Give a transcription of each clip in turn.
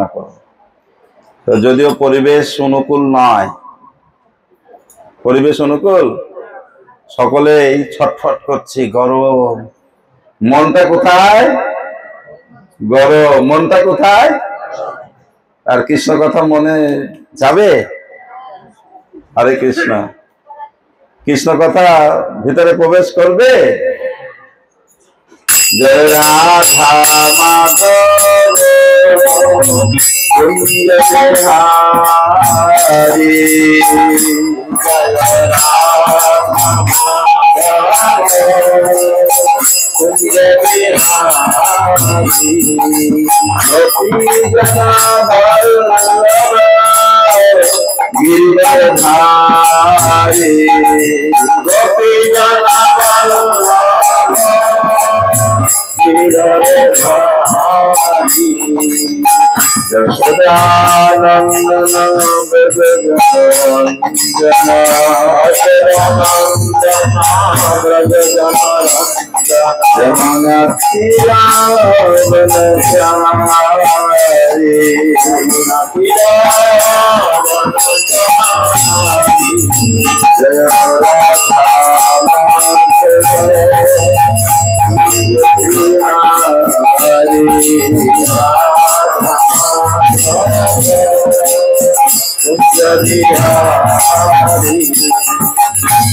না করো। তো যদিও পরিবেশ অনুকূল নয়, পরিবেশ অনুকূল, সকলেই ছটফট করছি, গরম। মনটা কোথায়? গরম। মনটা কোথায়? আর কৃষ্ণ কথা মনে যাবে? হরে কৃষ্ণ। কৃষ্ণ কথা ভিতরে প্রবেশ করবে? জয় রাধা মাধব কুঞ্জ বিহারি, জয় রাধা কুঞ্জ বিহারি, গোপী गिरधारी, गोपी Girdhari, Yashodanandan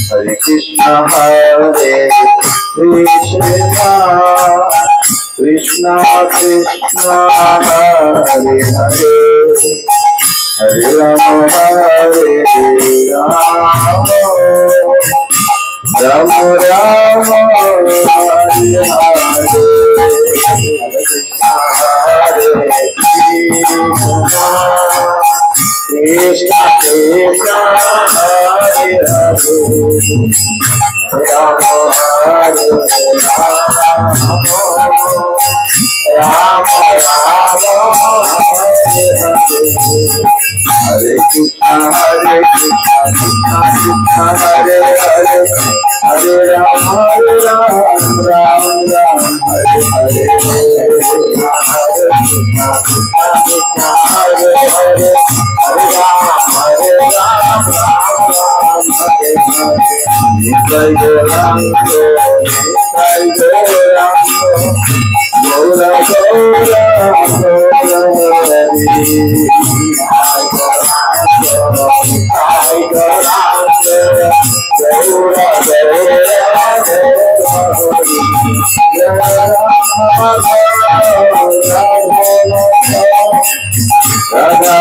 Hare Krishna, Hare Krishna, Krishna Krishna, Hare Hare, Hare Rama, Hare Rama, Rama Rama, Hare Hare, Hare Krishna, Krishna Krishna, Hare Hare, Rama Hare Rama, Rama Rama, Hare Hare, Hare Krishna, Krishna Krishna, Hare Hare, Hare Rama, Rama Rama, Hare Hare, Hare Krishna, Krishna Krishna, Hare Hare, Hare Rama, Rama Rama, Hare Hare, Jai Gauranga, Jai Gauranga, Gaura Gaura Gaura Hari, Jai Gauranga, Gaura Gaura Radha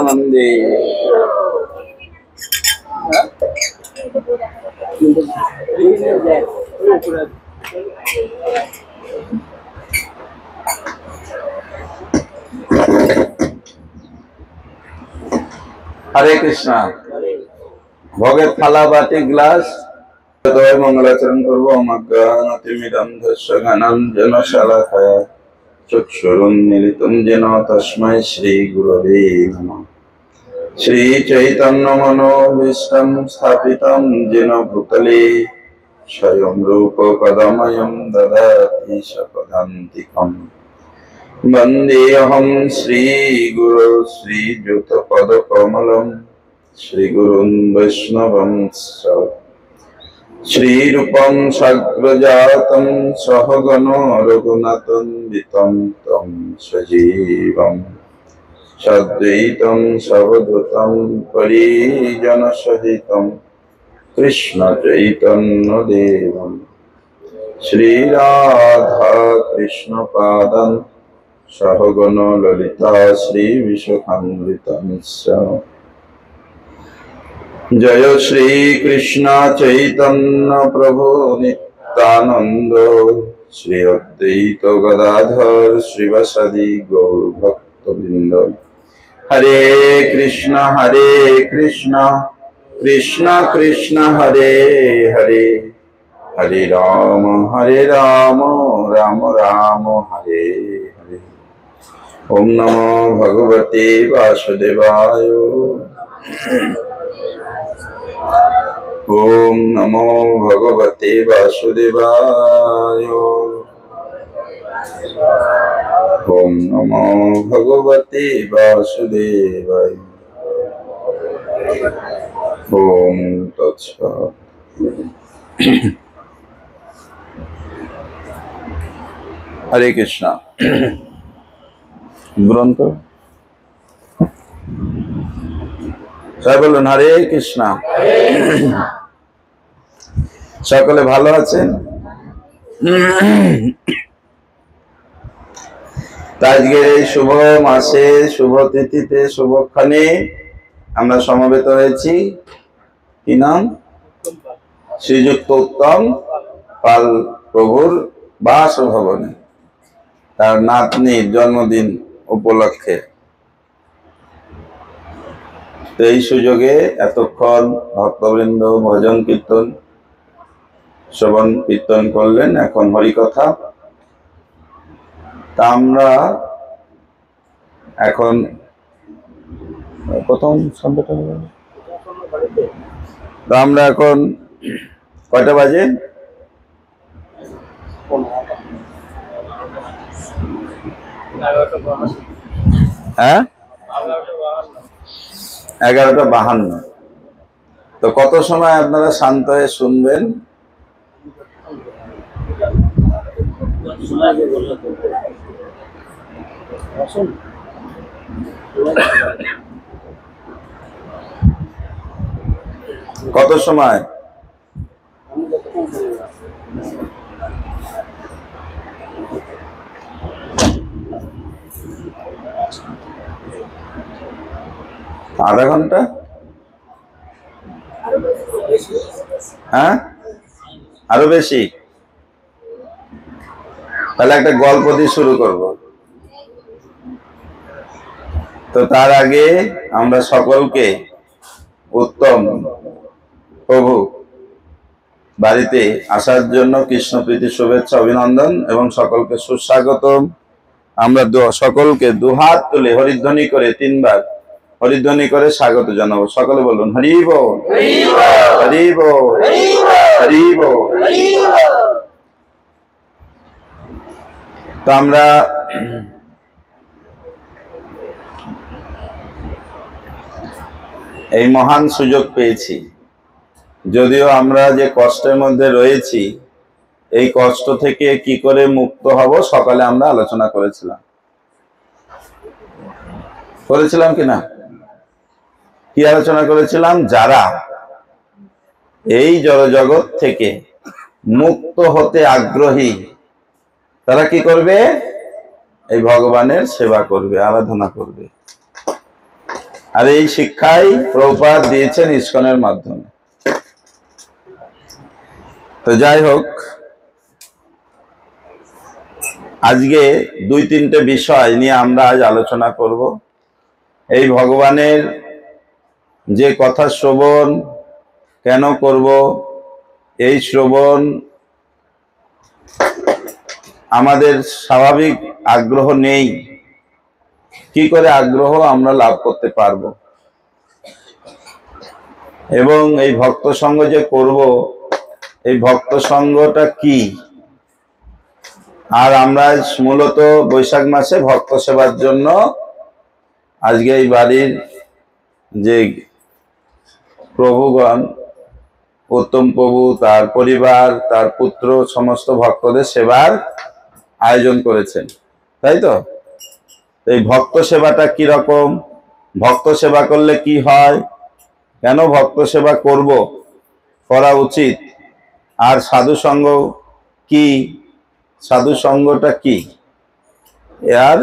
Namaste. Hare Krishna. ভোগের থালা বাটি glass মঙ্গলাচরণ করবো। অমাজ্ঞানতিমিরম ধস্য জ্ঞানাঞ্জন শালাকায়া চক্ষুরুন্মিলিতং যেন তস্मै শ্রী গুরবে নমঃ। শ্রী চৈতন্য মনোভীষ্টং স্থাপিতং যেন ভূতলে স্বয়ং রূপ পদময়ং দদাতি স্বপদান্তিকং। বন্দেऽহং শ্রী গুরু শ্রীযুতপদকমলং শ্রীগুরুन् বৈষ্ণবংশ্চ শ্রীরূপং সাগ্রজাতং সহগণ রঘুনাথন্বিतं तं সজীবং সদ্বৈतं সবদূतं পরিজনসহিतं কৃষ্ণ চৈতন্যদেবং শ্রীরাধা কৃষ্ণ পাদান সহগণ ললিতা শ্রীবিশাখান্বিতংশ্চ। জয় শ্রী কৃষ্ণ চৈতন্য প্রভু নিত্যানন্দ শ্রী অদ্বৈত গদাধর শ্রীবাসাদি গৌর ভক্তবৃন্দ। হরে কৃষ্ণ কৃষ্ণ কৃষ্ণ হরে হরে, হরে রাম রাম রাম হরে হরে। ওম নমো ভগবতে বাসুদেবায়। ওম নমো ভগবতে বাসুদেবায়। ওম নমো ভগবতে বাসুদেবায়। ওম তৎসৎ। হরে কৃষ্ণ। গ্রন্থ সবাই বলুন হরে কৃষ্ণ। সকলে ভালো আছেন? আজকের এই শুভ মাসে, শুভ তিথিতে, শুভক্ষণে আমরা সমবেত হয়েছি। কি নাম? শ্রীযুক্ত উত্তম পাল প্রভুর বাসভবনে, তার নাতনির জন্মদিন উপলক্ষে। তো এই সুযোগে এতক্ষণ ভক্তবৃন্দ ভজন কীর্তন শ্রবণ কীর্তন করলেন, এখন হরিকথা। তা আমরা এখন প্রথম শব্দটা তো আমরা এখন কয়টা বাজে? হ্যাঁ, 11:52। তো কত সময় আপনারা শান্ত হয়ে শুনবেন? কত সময়? আধা ঘন্টা? হ্যাঁ, আরো বেশি? তাহলে একটা গল্প দিয়ে শুরু করব। তো তার আগে আমরা সকলকে উত্তম প্রভু বাড়িতে আসার জন্য কৃষ্ণপ্রীতি শুভেচ্ছা অভিনন্দন এবং সকলকে সুস্বাগতম। আমরা সকলকে দুহাত তুলে হরিধ্বনি করে 3 বার হরিধ্বনি করে স্বাগত জানাবো। সকলে বলুন হরি বল, হরি বল, হরি বল। তো আমরা এই মহান সুযোগ পেয়েছি, যদিও আমরা যে কষ্টের মধ্যে রয়েছি, এই কষ্ট থেকে কি করে মুক্ত হব সকালে আমরা আলোচনা করেছিলাম কিনা? কি আলোচনা করেছিলাম? যারা এই জড়জগৎ থেকে মুক্ত হতে আগ্রহী তারা কি করবে? এই ভগবানের সেবা করবে, আরাধনা করবে। আর এই শিক্ষাই প্রভুপাদ দিয়েছেন ইস্কনের মাধ্যমে। তো যাই হোক, আজকে 2-3টে বিষয় নিয়ে আমরা আজ আলোচনা করব। এই ভগবানের যে কথা শ্রবণ কেন করব, এই শ্রবণ আমাদের স্বাভাবিক আগ্রহ নেই, কি করে আগ্রহ আমরা লাভ করতে পারবো, এবং এই ভক্ত সঙ্গ যে করব, এই ভক্ত সঙ্গটা কি। আর আমরা মূলত বৈশাখ মাসে ভক্ত সেবার জন্য আজকে এই বাড়ির যে প্রভুগণ, উত্তম প্রভু, তার পরিবার, তার পুত্র, সমস্ত ভক্তদের সেবার আয়োজন করেছেন, তাই তো? এই ভক্ত সেবাটা কি রকম, ভক্ত সেবা করলে কি হয়, কেন ভক্ত সেবা করব, করা উচিত, আর সাধু সঙ্গ কি, সাধু সঙ্গটা কি, আর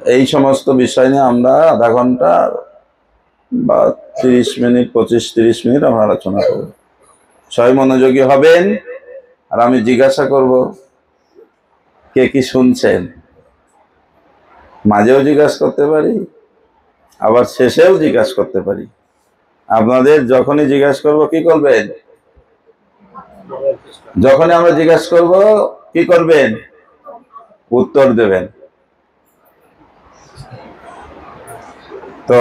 এই সমস্ত বিষয় নিয়ে আমরা আধা ঘন্টা বা 30 মিনিট 25-30 মিনিট আমরা আলোচনা করব। সবাই মনোযোগী হবেন, আর আমি জিজ্ঞাসা করব কে কি শুনছেন। মাঝেও জিজ্ঞাসা করতে পারি, আবার শেষেও জিজ্ঞাসা করতে পারি। আপনাদের যখনই জিজ্ঞাসা করব কি করবেন? যখনই আমরা জিজ্ঞাসা করব কি করবেন? উত্তর দেবেন। তো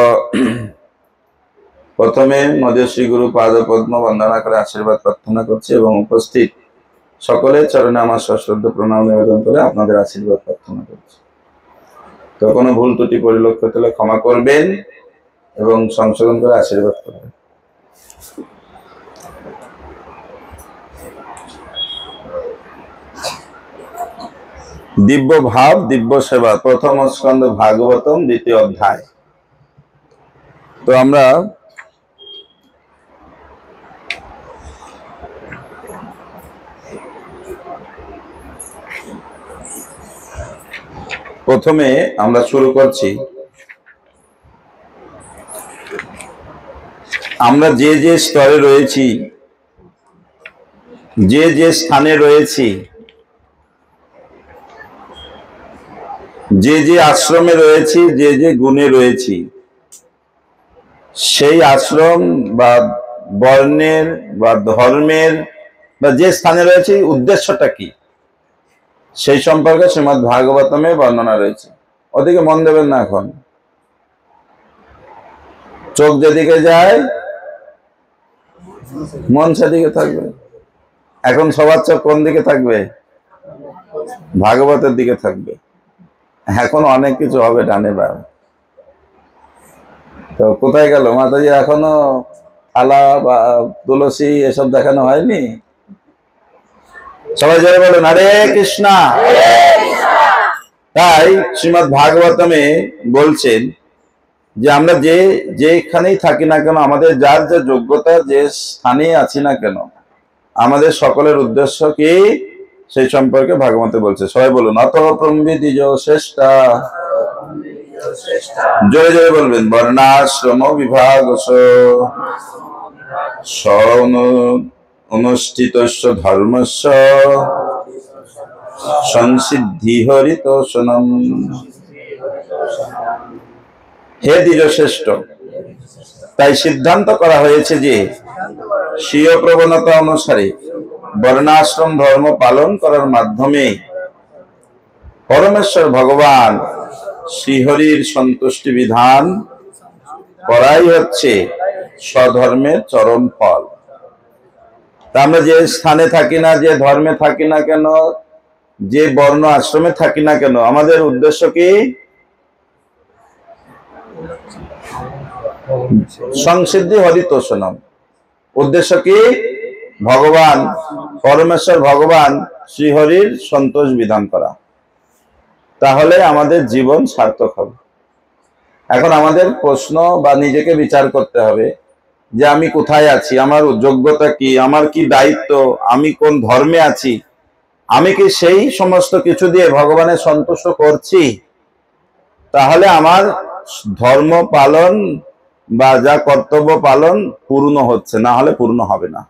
প্রথমে মধ্যশ্রী গুরু পাদ পদ্ম বন্দনা করে আশীর্বাদ প্রার্থনা করছি এবং উপস্থিত সকলের চরণে আমার সশ্রদ্ধ প্রণাম নিবেদন করে আপনাদের আশীর্বাদ প্রার্থনা করছি। তো কোনো ভুল ত্রুটি পরিলক্ষিত হলে ক্ষমা করবেন এবং সংশোধন করে আশীর্বাদ করবেন। দিব্য ভাব দিব্য সেবা, প্রথম স্কন্ধ ভাগবতম, দ্বিতীয় অধ্যায়। তো আমরা প্রথমে শুরু করছি, আমরা যে যে স্তরে রয়েছি, যে যে স্থানে রয়েছি, যে যে আশ্রমে রয়েছি, যে যে গুণে রয়েছি, সেই আশ্রম বা বর্ণের বা ধর্মের বা যে স্থানে রয়েছে উদ্দেশ্যটা কি সেই সম্পর্কে শ্রীমদ্ ভাগবতমে বর্ণনা রয়েছে। ওদিকে মন দেবেন না, এখন চোখ যেদিকে যায় মন সেদিকে থাকবে। এখন সবার চোখ কোন দিকে থাকবে? ভাগবতের দিকে থাকবে। এখন অনেক কিছু হবে ডানে বামে। তো কোথায় গেল মাতাজি? এখনো থালা বা তুলসী এসব দেখানো হয়নি? সবাই জোরে বলুন হরে কৃষ্ণা। তাই শ্রীমদ্ ভাগবতমে বলছেন যে আমরা যেখানেই থাকি না কেন, আমাদের যার যে যোগ্যতা, যে স্থানে আছি না কেন, আমাদের সকলের উদ্দেশ্য কি সেই সম্পর্কে ভাগবতে বলছে। সবাই বলুন অত প্রম্বিদিজ শ্রেষ্ঠা। জোরে জোরে বলবেন বর্ণাশ্রম বিভাগ অনুষ্ঠিত ধর্মস্য সংসিদ্ধি হরিতোষণম। হে দ্বিজ শ্রেষ্ঠ, তাই সিদ্ধান্ত করা হয়েছে যে স্বীয় প্রবণতা অনুসারে বর্ণাশ্রম ধর্ম পালন করার মাধ্যমে পরমেশ্বর ভগবান শ্রীহরির সন্তুষ্টি বিধান করাই হচ্ছে স্বধর্মের চরম ফল। তা আমরা যে স্থানে থাকি না, যে ধর্মে থাকি না কেন, যে বর্ণ আশ্রমে থাকি না কেন, আমাদের উদ্দেশ্য কি? সংসিদ্ধি হরিতোষণম। উদ্দেশ্য কি? ভগবান পরমেশ্বর ভগবান শ্রীহরির সন্তোষ বিধান করা। তাহলে আমাদের জীবন সার্থক হবে। এখন আমাদের প্রশ্ন বা নিজেকে বিচার করতে হবে যে আমি কোথায় আছি, আমার যোগ্যতা কি, আমার কি দায়িত্ব, আমি কোন ধর্মে আছি, আমি কি সেই সমস্ত কিছু দিয়ে ভগবানের সন্তুষ্ট করছি? তাহলে আমার ধর্ম পালন বা যা কর্তব্য পালন পূর্ণ হচ্ছে, না হলে পূর্ণ হবে না,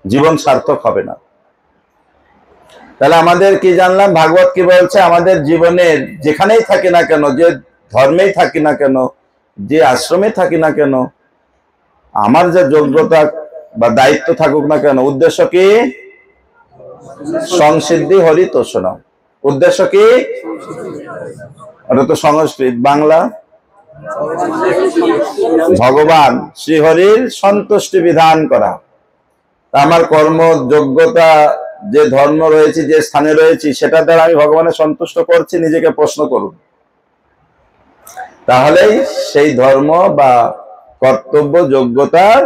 জীবন সার্থক হবে না। তাহলে আমাদের কি জানলাম? ভাগবত কি বলছে? আমাদের জীবনের যেখানেই থাকি না কেন, যে ধর্মেই থাকি না কেন, যে আশ্রমে থাকি না কেন, আমার যে যোগ্যতা বা দায়িত্ব থাকুক না কেন, উদ্দেশ্য কি? সংসিদ্ধি হরিতোষণম। উদ্দেশ্য কি? ওটা তো সংস্কৃত, বাংলা ভগবান শ্রীহরির সন্তুষ্টি বিধান করা। আমার কর্ম যোগ্যতা, যে ধর্ম রয়েছে, যে স্থানে রয়েছি, সেটা দ্বারা আমি ভগবানের সন্তুষ্ট করছি? নিজেকে প্রশ্ন করুন। তাহলেই সেই ধর্ম বা কর্তব্য যোগ্যতার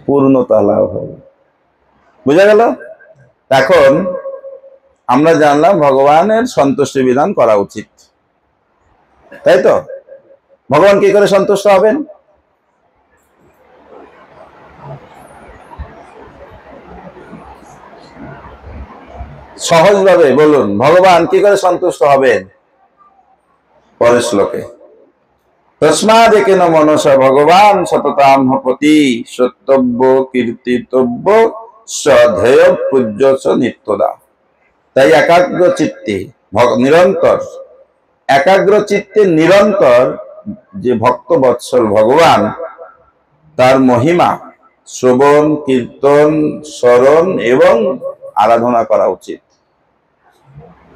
পূর্ণতা লাভ হবে। বুঝা গেল? এখন আমরা জানলাম ভগবানের সন্তুষ্টি বিধান করা উচিত, তাই তো? ভগবান কি করে সন্তুষ্ট হবেন? সহজভাবে বলুন, ভগবান কি করে সন্তুষ্ট হবেন? পরের শ্লোকে তস্মাদেকেন মনসা ভগবান সততাম প্রতি সত্যব্য কীর্তিতব্য সধেয় পূজ্য চ নিত্যদা। তাই একাগ্র চিত্তে নিরন্তর, একাগ্র চিত্তে নিরন্তর যে ভক্ত বৎসল ভগবান, তার মহিমা শ্রবণ, কীর্তন, স্মরণ এবং আরাধনা করা উচিত।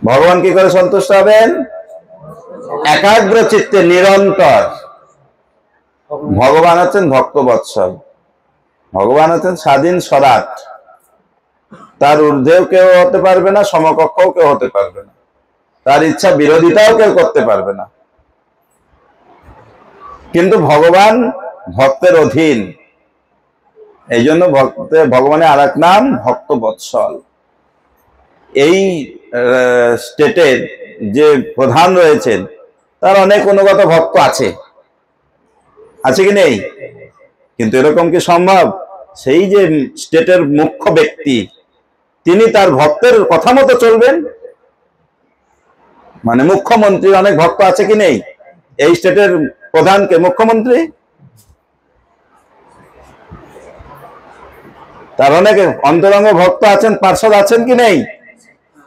ভগবান কি করে সন্তুষ্ট হবেন? একাগ্র চিত্তে নিরন্তর। ভগবান আছেন ভক্ত বৎসল, ভগবান আছেন স্বাধীন স্বরাট, তার ঊর্ধ্বেও কেউ হতে পারবে না, সমকক্ষও কেউ হতে পারবে না, তার ইচ্ছা বিরোধিতাও কেউ করতে পারবে না। কিন্তু ভগবান ভক্তের অধীন, এই জন্য ভগবানের আর এক নাম ভক্ত বৎসল। এই স্টেটের যে প্রধান রয়েছেন তার অনেক অনুগত ভক্ত আছে, আছে কি নেই? কিন্তু এরকম কি সম্ভব সেই যে স্টেটের মুখ্য ব্যক্তি তিনি তার ভক্তের কথা মতো চলবেন? মানে মুখ্যমন্ত্রীর অনেক ভক্ত আছে কি নেই? এই স্টেটের প্রধানকে মুখ্যমন্ত্রী, তার অনেক অন্তরঙ্গ ভক্ত আছেন, পার্ষদ আছেন কি নেই?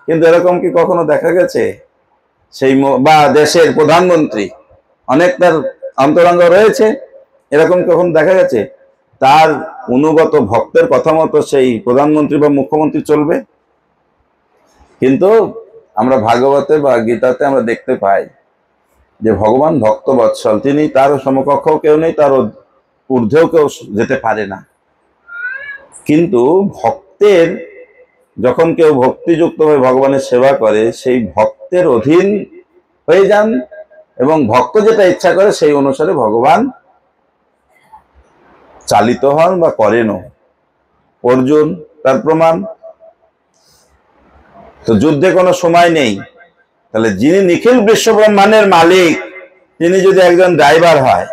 কিন্তু এরকম কি কখনো দেখা গেছে? সেই বা দেশের প্রধানমন্ত্রী অনেক তার অন্তরঙ্গ রয়েছে, এরকম কখনো দেখা গেছে? তার অনুগত ভক্তের কথা মতো সেই প্রধানমন্ত্রী বা মুখ্যমন্ত্রী চলবে? কিন্তু আমরা ভাগবতে বা গীতাতে আমরা দেখতে পাই যে ভগবান ভক্ত বৎসল, তিনি তার সমকক্ষ কেউ নেই, তার ঊর্ধ্বেও কেউ যেতে পারে না। কিন্তু ভক্তের যখন কেউ ভক্তিযুক্ত হয়ে ভগবানের সেবা করে, সেই ভক্তের অধীন হয়ে যান এবং ভক্ত যেটা ইচ্ছা করে সেই অনুসারে ভগবান চালিত হন বা করেনও। অর্জুন তার প্রমাণ। তো যুদ্ধে কোনো সময় নেই, তাহলে যিনি নিখিল বিশ্ব ব্রহ্মাণ্ডের মালিক তিনি যদি একজন ড্রাইভার হয়,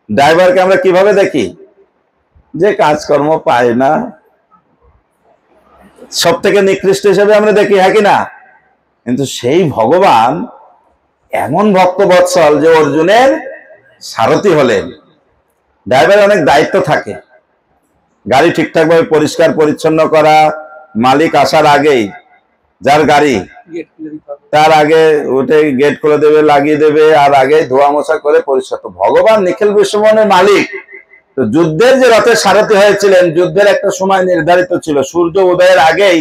ড্রাইভারকে আমরা কিভাবে দেখি? যে কাজকর্ম পায় না, সব থেকে নিকৃষ্ট হিসেবে আমরা দেখি, হ্যাঁ কি না? কিন্তু সেই ভগবান এমন ভক্ত বৎসল যে অর্জুনের সারথি হলেন। ড্রাইভারের অনেক দায়িত্ব থাকে, গাড়ি ঠিকঠাক ভাবে পরিষ্কার পরিচ্ছন্ন করা, মালিক আসার আগেই যার গাড়ি তার আগে উঠে গেট খুলে দেবে, লাগিয়ে দেবে, আর আগে ধোয়া মোছা করে পরিষ্কার। তো ভগবান নিখিল বিশ্বব্রহ্মাণ্ডের মালিক, তো যুদ্ধের যে রথের সারথি হয়েছিলেন, যুদ্ধের একটা সময় নির্ধারিত ছিল, সূর্য উদয়ের আগেই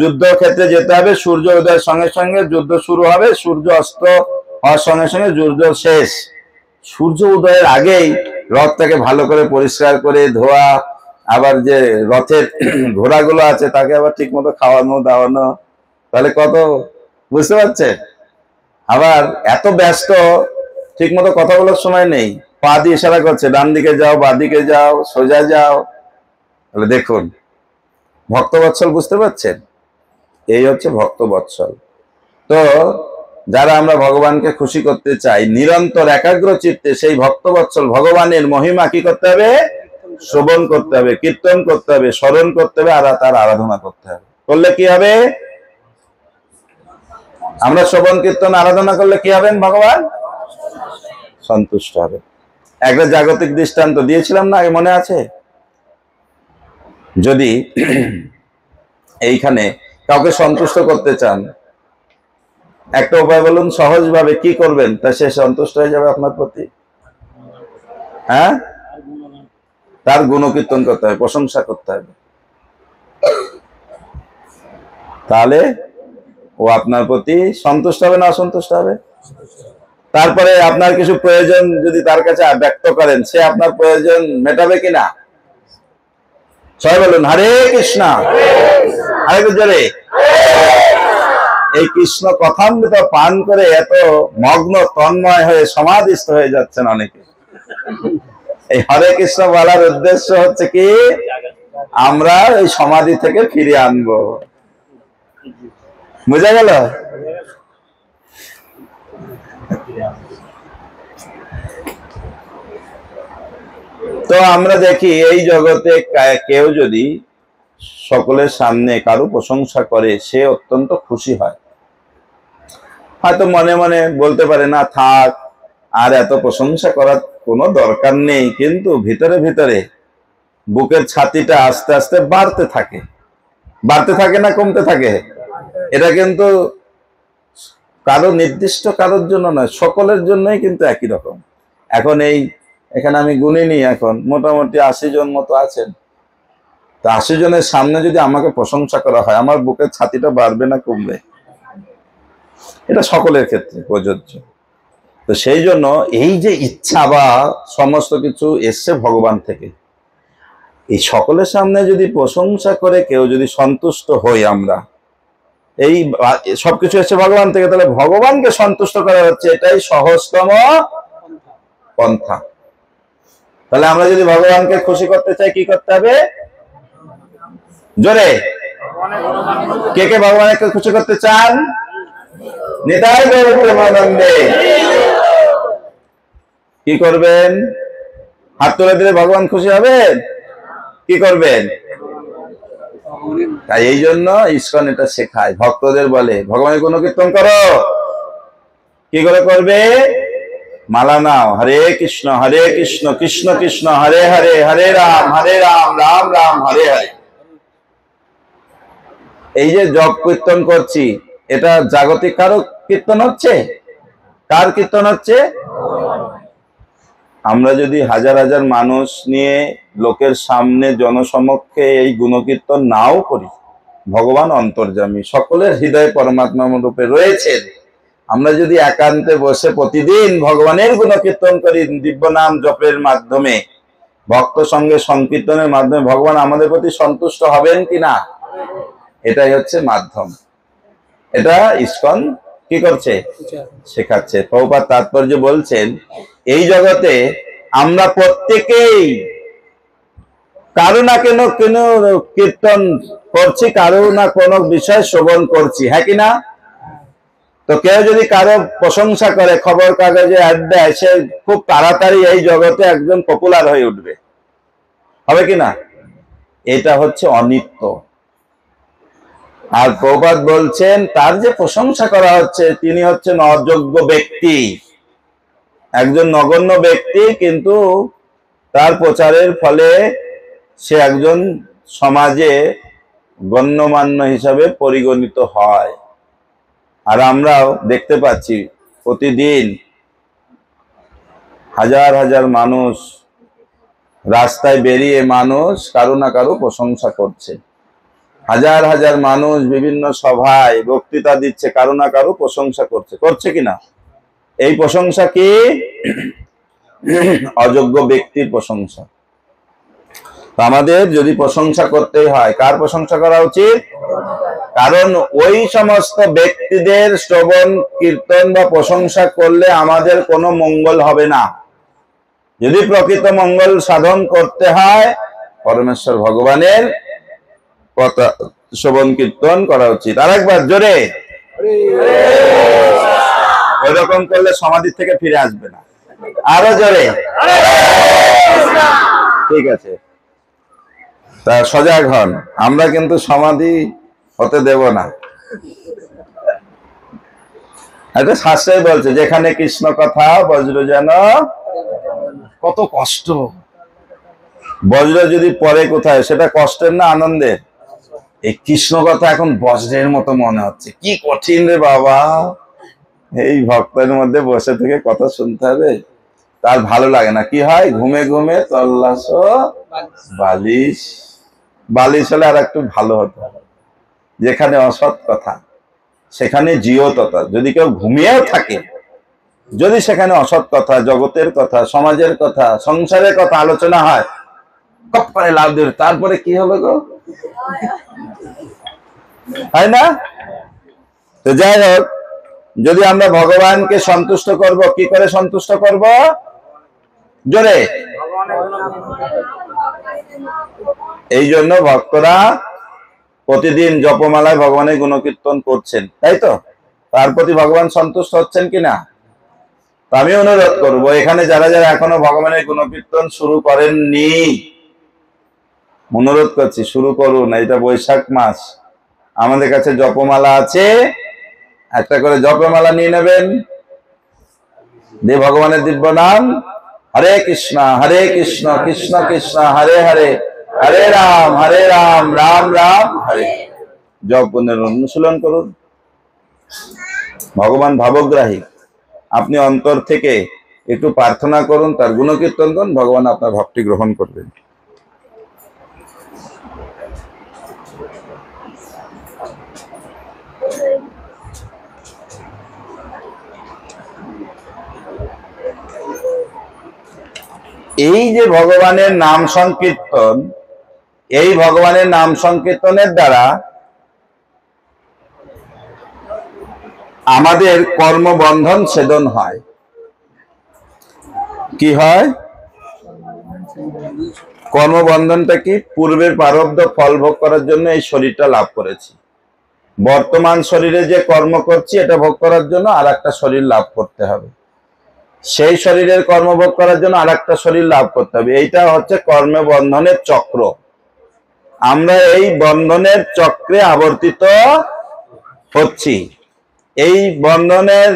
যুদ্ধক্ষেত্রে যেতে হবে, সূর্য উদয়ের সঙ্গে সঙ্গে যুদ্ধ শুরু হবে, সূর্য অস্ত হওয়ার সঙ্গে সঙ্গে যুদ্ধ শেষ। সূর্য উদয়ের আগেই রথটাকে ভালো করে পরিষ্কার করে ধোয়া, আবার যে রথের ঘোড়াগুলো আছে তাকে আবার ঠিক মতো খাওয়ানো দাওয়ানো, তাহলে কত, বুঝতে পারছে? আবার এত ব্যস্ত, ঠিক মতো কথা বলার সময় নেই, পা দিয়ে ইশারা করছে ডান দিকে যাও, বাঁ দিকে যাও, সোজা যাও। তাহলে দেখুন ভক্ত বৎসল, বুঝতে পারছেন? এই হচ্ছে ভক্ত বৎসল। তো যারা আমরা ভগবানকে খুশি করতে চাই, নিরন্তর একাগ্র চিত্তে সেই ভক্ত বৎসল ভগবানের মহিমা কি করতে হবে? শ্রবণ করতে হবে, কীর্তন করতে হবে, স্মরণ করতে হবে, আর তার আরাধনা করতে হবে। করলে কি হবে? আমরা শ্রবণ কীর্তন আরাধনা করলে কি হবেন? ভগবান সন্তুষ্ট হবে। একটা জাগতিক দৃষ্টান্ত দিয়েছিলাম না, মনে আছে? যদি এইখানে কাউকে সন্তুষ্ট করতে চান, একটা উপায় বলুন সহজভাবে, কি করবেন তা সে সন্তুষ্ট হয়ে যাবে আপনার প্রতি? হ্যাঁ, তার গুণকীর্তন করতে হবে, প্রশংসা করতে হবে, তাহলে ও আপনার প্রতি সন্তুষ্ট হবে না অসন্তুষ্ট হবে? তারপরে আপনার কিছু প্রয়োজন যদি তার কাছে ব্যক্ত করেন, সে আপনার প্রয়োজন মেটাবে কিনা? সবাই বলুন হরে কৃষ্ণ। আরে জোরে। এই কৃষ্ণ কথামৃত পান করে এত মগ্ন তন্ময় হয়ে সমাধিস্থ হয়ে যাচ্ছেন অনেকে। এই হরে কৃষ্ণ বলার উদ্দেশ্য হচ্ছে কি, আমরা এই সমাধি থেকে ফিরে আনবো। বুঝা গেল? তো আমরা দেখি এই জগতে কেউ যদি সকলের সামনে কারো প্রশংসা করে, সে অত্যন্ত খুশি হয়। হয়তো মনে মনে বলতে পারে না থাক, আর এত প্রশংসা করার কোনো দরকার নেই, কিন্তু ভিতরে ভিতরে বুকের ছাতিটা আস্তে আস্তে বাড়তে থাকে। বাড়তে থাকে না কমতে থাকে? এটা কিন্তু কারো নির্দিষ্ট কারোর জন্য নয়, সকলের জন্যই কিন্তু একই রকম। এখন এখানে আমি গুনিনি, এখন মোটামুটি 80 জন মতো আছেন। তো 80 জনের সামনে যদি আমাকে প্রশংসা করা হয়, আমার বুকের ছাতিটা বাড়বে না কমবে? এটা সকলের ক্ষেত্রে প্রযোজ্য। তো সেই জন্য এই যে ইচ্ছা বা সমস্ত কিছু এসছে ভগবান থেকে, এই সকলের সামনে যদি প্রশংসা করে কেউ যদি সন্তুষ্ট হই, আমরা এই সবকিছু এসছে ভগবান থেকে, তাহলে ভগবানকে সন্তুষ্ট করা হচ্ছে, এটাই সহজতম পন্থা। তাহলে আমরা যদি ভগবানকে খুশি করতে চাই কি করতে হবে? জোরে কে কে ভগবানকে খুশি করতে চান? নিতাই গৌর প্রেমানন্দে। কি করবেন? হাত তুলে দিলে ভগবান খুশি হবেন? কি করবেন? তাই এই জন্য ইসকন এটা শেখায়, ভক্তদের বলে ভগবানের গুণকীর্তন করো। কি করে করবে? মালা নাও, হরে কৃষ্ণ কৃষ্ণ কৃষ্ণ হরে হরে, হরে রাম রাম রাম হরে হরে। এই যে জপ কীর্তন করছি, এটা জাগতিক কারো কীর্তন হচ্ছে? কার কীর্তন হচ্ছে? আমরা যদি হাজার হাজার মানুষ নিয়ে লোকের সামনে জনসমক্ষে এই গুণকীর্তন নাও করি, ভগবান অন্তর্যামী, সকলের হৃদয়ে পরমাত্মা রূপে রয়েছেন। আমরা যদি একান্তে বসে প্রতিদিন ভগবানের গুণকীর্তন করি, দিব্য নাম জপের মাধ্যমে, ভক্ত সঙ্গে সংকীর্তনের মাধ্যমে, ভগবান আমাদের প্রতি সন্তুষ্ট হবেন কিনা? এটাই হচ্ছে মাধ্যম। এটা ইসকন কি করছে? শেখাচ্ছে। প্রভুপাদ তাৎপর্য বলছেন, এই জগতে আমরা প্রত্যেকেই কারো না কেন কীর্তন করছি, কারো না কোনো বিষয় শ্রবণ করছি, হ্যাঁ কিনা? তো কেউ যদি কারো প্রশংসা করে, খবর কাগজে অ্যাড দেয়, সে খুব তাড়াতাড়ি এই জগতে একজন পপুলার হয়ে উঠবে, হবে কিনা? এটা হচ্ছে অনিত্য। আর প্রভুপাদ বলছেন, তার যে প্রশংসা করা হচ্ছে তিনি হচ্ছেন অযোগ্য ব্যক্তি, একজন নগণ্য ব্যক্তি, কিন্তু তার প্রচারের ফলে সে একজন সমাজে গণ্যমান্য হিসাবে পরিগণিত হয়। আর আমরাও দেখতে পাচ্ছি প্রতিদিন হাজার হাজার মানুষ রাস্তায় বেরিয়ে মানুষ কারো না কারো প্রশংসা করছে। হাজার হাজার মানুষ বিভিন্ন সভায় বক্তৃতা দিচ্ছে, কারো না কারো প্রশংসা করছে, করছে কিনা? এই প্রশংসা কি? অযোগ্য ব্যক্তির প্রশংসা। আমাদের যদি প্রশংসা করতে হয়, কার প্রশংসা করা উচিত? কারণ ওই সমস্ত ব্যক্তিদের শ্রবণ কীর্তন বা প্রশংসা করলে আমাদের কোনো মঙ্গল হবে না। যদি প্রকৃত মঙ্গল সাধন করতে হয়, পরমেশ্বর ভগবানের কথা শ্রবণ কীর্তন করা উচিত। আরেকবার জোরে। ওইরকম করলে সমাধি থেকে ফিরে আসবে না। আরো জোরে। ঠিক আছে, তা সজাগ হন, আমরা কিন্তু সমাধি হতে দেব না। এটা শাস্ত্রে বলছে, যেখানে কৃষ্ণ কথা বজ্র যেন। কত কষ্ট! বজ্র যদি পরে কোথায়, সেটা কষ্টের না আনন্দের? এই কৃষ্ণ কথা এখন বজ্রের মতো মনে হচ্ছে, কি কঠিন রে বাবা। এই ভক্তের মধ্যে বসে থেকে কথা শুনতে হবে, তার ভালো লাগে না। কি হয়? ঘুমে ঘুমে তল্লাশ বালিশ। বালিশ হলে আর একটু ভালো হতো। যেখানে অসৎ কথা সেখানে জিয়ততা। যদি কেউ ঘুমিয়েও থাকে, যদি সেখানে অসৎ কথা, জগতের কথা, সমাজের কথা, সংসারের কথা আলোচনা হয়, কপ করে লাভ দেবে। তারপরে কি হবে গো? হয় না? তো যাই হোক, যদি আমরা ভগবানকে সন্তুষ্ট করব, কি করে সন্তুষ্ট করব? জোরে। এই জন্য ভক্তরা প্রতিদিন জপমালায় ভগবানের গুণকীর্তন করছেন, তাই তো? তার প্রতি ভগবান সন্তুষ্ট হচ্ছেন কিনা? আমি অনুরোধ করব, এখানে যারা যারা এখনো ভগবানের গুণকীর্তন শুরু করেননি, অনুরোধ করছি শুরু করুন। এটা বৈশাখ মাস, আমাদের কাছে জপমালা আছে, একটা করে জপমালা নিয়ে নেবেন। দে ভগবানের দিব্য নাম, হরে কৃষ্ণ কৃষ্ণ কৃষ্ণ হরে হরে, হরে রাম রাম রাম হরে। জপ পুণ্যের অনুশীলন করুন। ভগবান ভাবগ্রাহী, আপনি অন্তর থেকে একটু প্রার্থনা করুন, তার গুণকীর্তন করুন, ভগবান আপনার ভক্তি গ্রহণ করবেন। এই যে ভগবানের নাম সংকীর্তন, এই ভগবানের নাম সংকীর্তনের দ্বারা আমাদের কর্মবন্ধন ছেদন হয়। কি হয়? কর্মবন্ধনটা কি? পূর্বের প্রারব্ধ ফল ভোগ করার জন্য এই শরীরটা লাভ করেছি, বর্তমান শরীরে যে কর্ম করছি এটা ভোগ করার জন্য আর একটা শরীর লাভ করতে হবে, সেই শরীরের কর্মভোগ করার জন্য আর একটা শরীর লাভ করতে হবে। এইটা হচ্ছে কর্মবন্ধনের চক্র। আমরা এই বন্ধনের চক্রে আবর্তিত হচ্ছি। এই বন্ধনের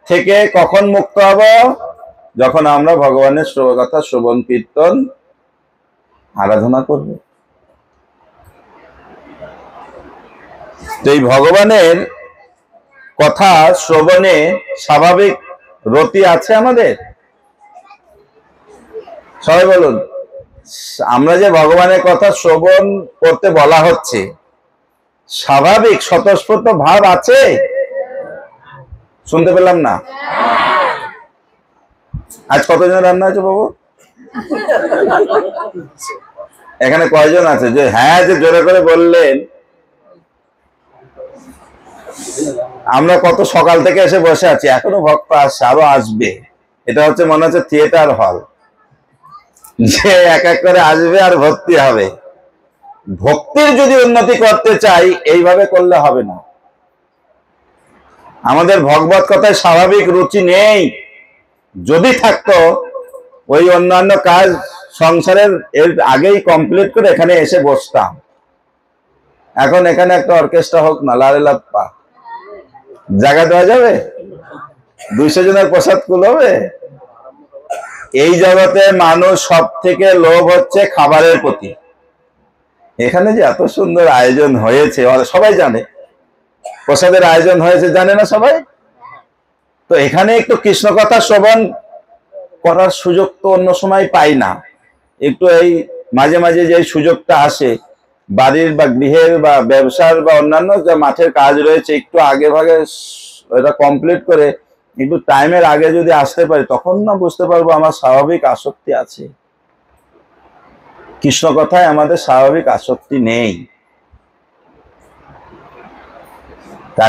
থেকে কখন মুক্ত হব? যখন আমরা ভগবানের কথা শ্রবণ কীর্তন আরাধনা করব। তো এই ভগবানের কথা শ্রবণে স্বাভাবিক রতি আছে আমাদের? সবাই বলুন, আমরা যে ভগবানের কথা শ্রবণ করতে বলা হচ্ছে, স্বাভাবিক স্বতঃস্ফূর্ত ভাব আছে? শুনতে পেলাম না। আজ কতজন রান্না আছে বাবু? এখানে কয়জন আছে যে হ্যাঁ যে জোরে করে বললেন? আমরা কত সকাল থেকে এসে বসে আছি, এখনো ভক্ত আসছে, আরো আসবে। এটা হচ্ছে মনে হচ্ছে থিয়েটার হল, যে এক এক করে আসবে আর ভর্তি হবে। ভক্তির যদি উন্নতি করতে চাই, এইভাবে করলে হবে না। আমাদের ভগবত কথায় স্বাভাবিক রুচি নেই। যদি থাকতো, ওই অন্যান্য কাজ সংসারের এর আগেই কমপ্লিট করে এখানে এসে বসতাম। এখন এখানে একটা অর্কেস্ট্রা হোক না, লারে লাপ্পা, জায়গা দেওয়া যাবে? 200 জনের প্রসাদ কুল হবে? এই জগতে মানুষ সব থেকে লোভ হচ্ছে খাবারের প্রতি। এখানে যে এত সুন্দর আয়োজন হয়েছে, সবাই জানে প্রসাদের আয়োজন হয়েছে, জানে না সবাই? তো এখানে একটু কৃষ্ণ কথা শ্রবণ করার সুযোগ তো অন্য সময় পাই না। একটু এই মাঝে মাঝে যে সুযোগটা আসে, বাড়ির বা গৃহের বা ব্যবসার বা অন্যান্য যে মাঠের কাজ রয়েছে, একটু আগে ভাগে এটা কমপ্লিট করে একটু টাইমের আগে যদি আসতে পারি, তখন না বুঝতে পারবো আমার স্বাভাবিক আসক্তি আছে। কৃষ্ণ কথায় আমাদের স্বাভাবিক আসক্তি নেই।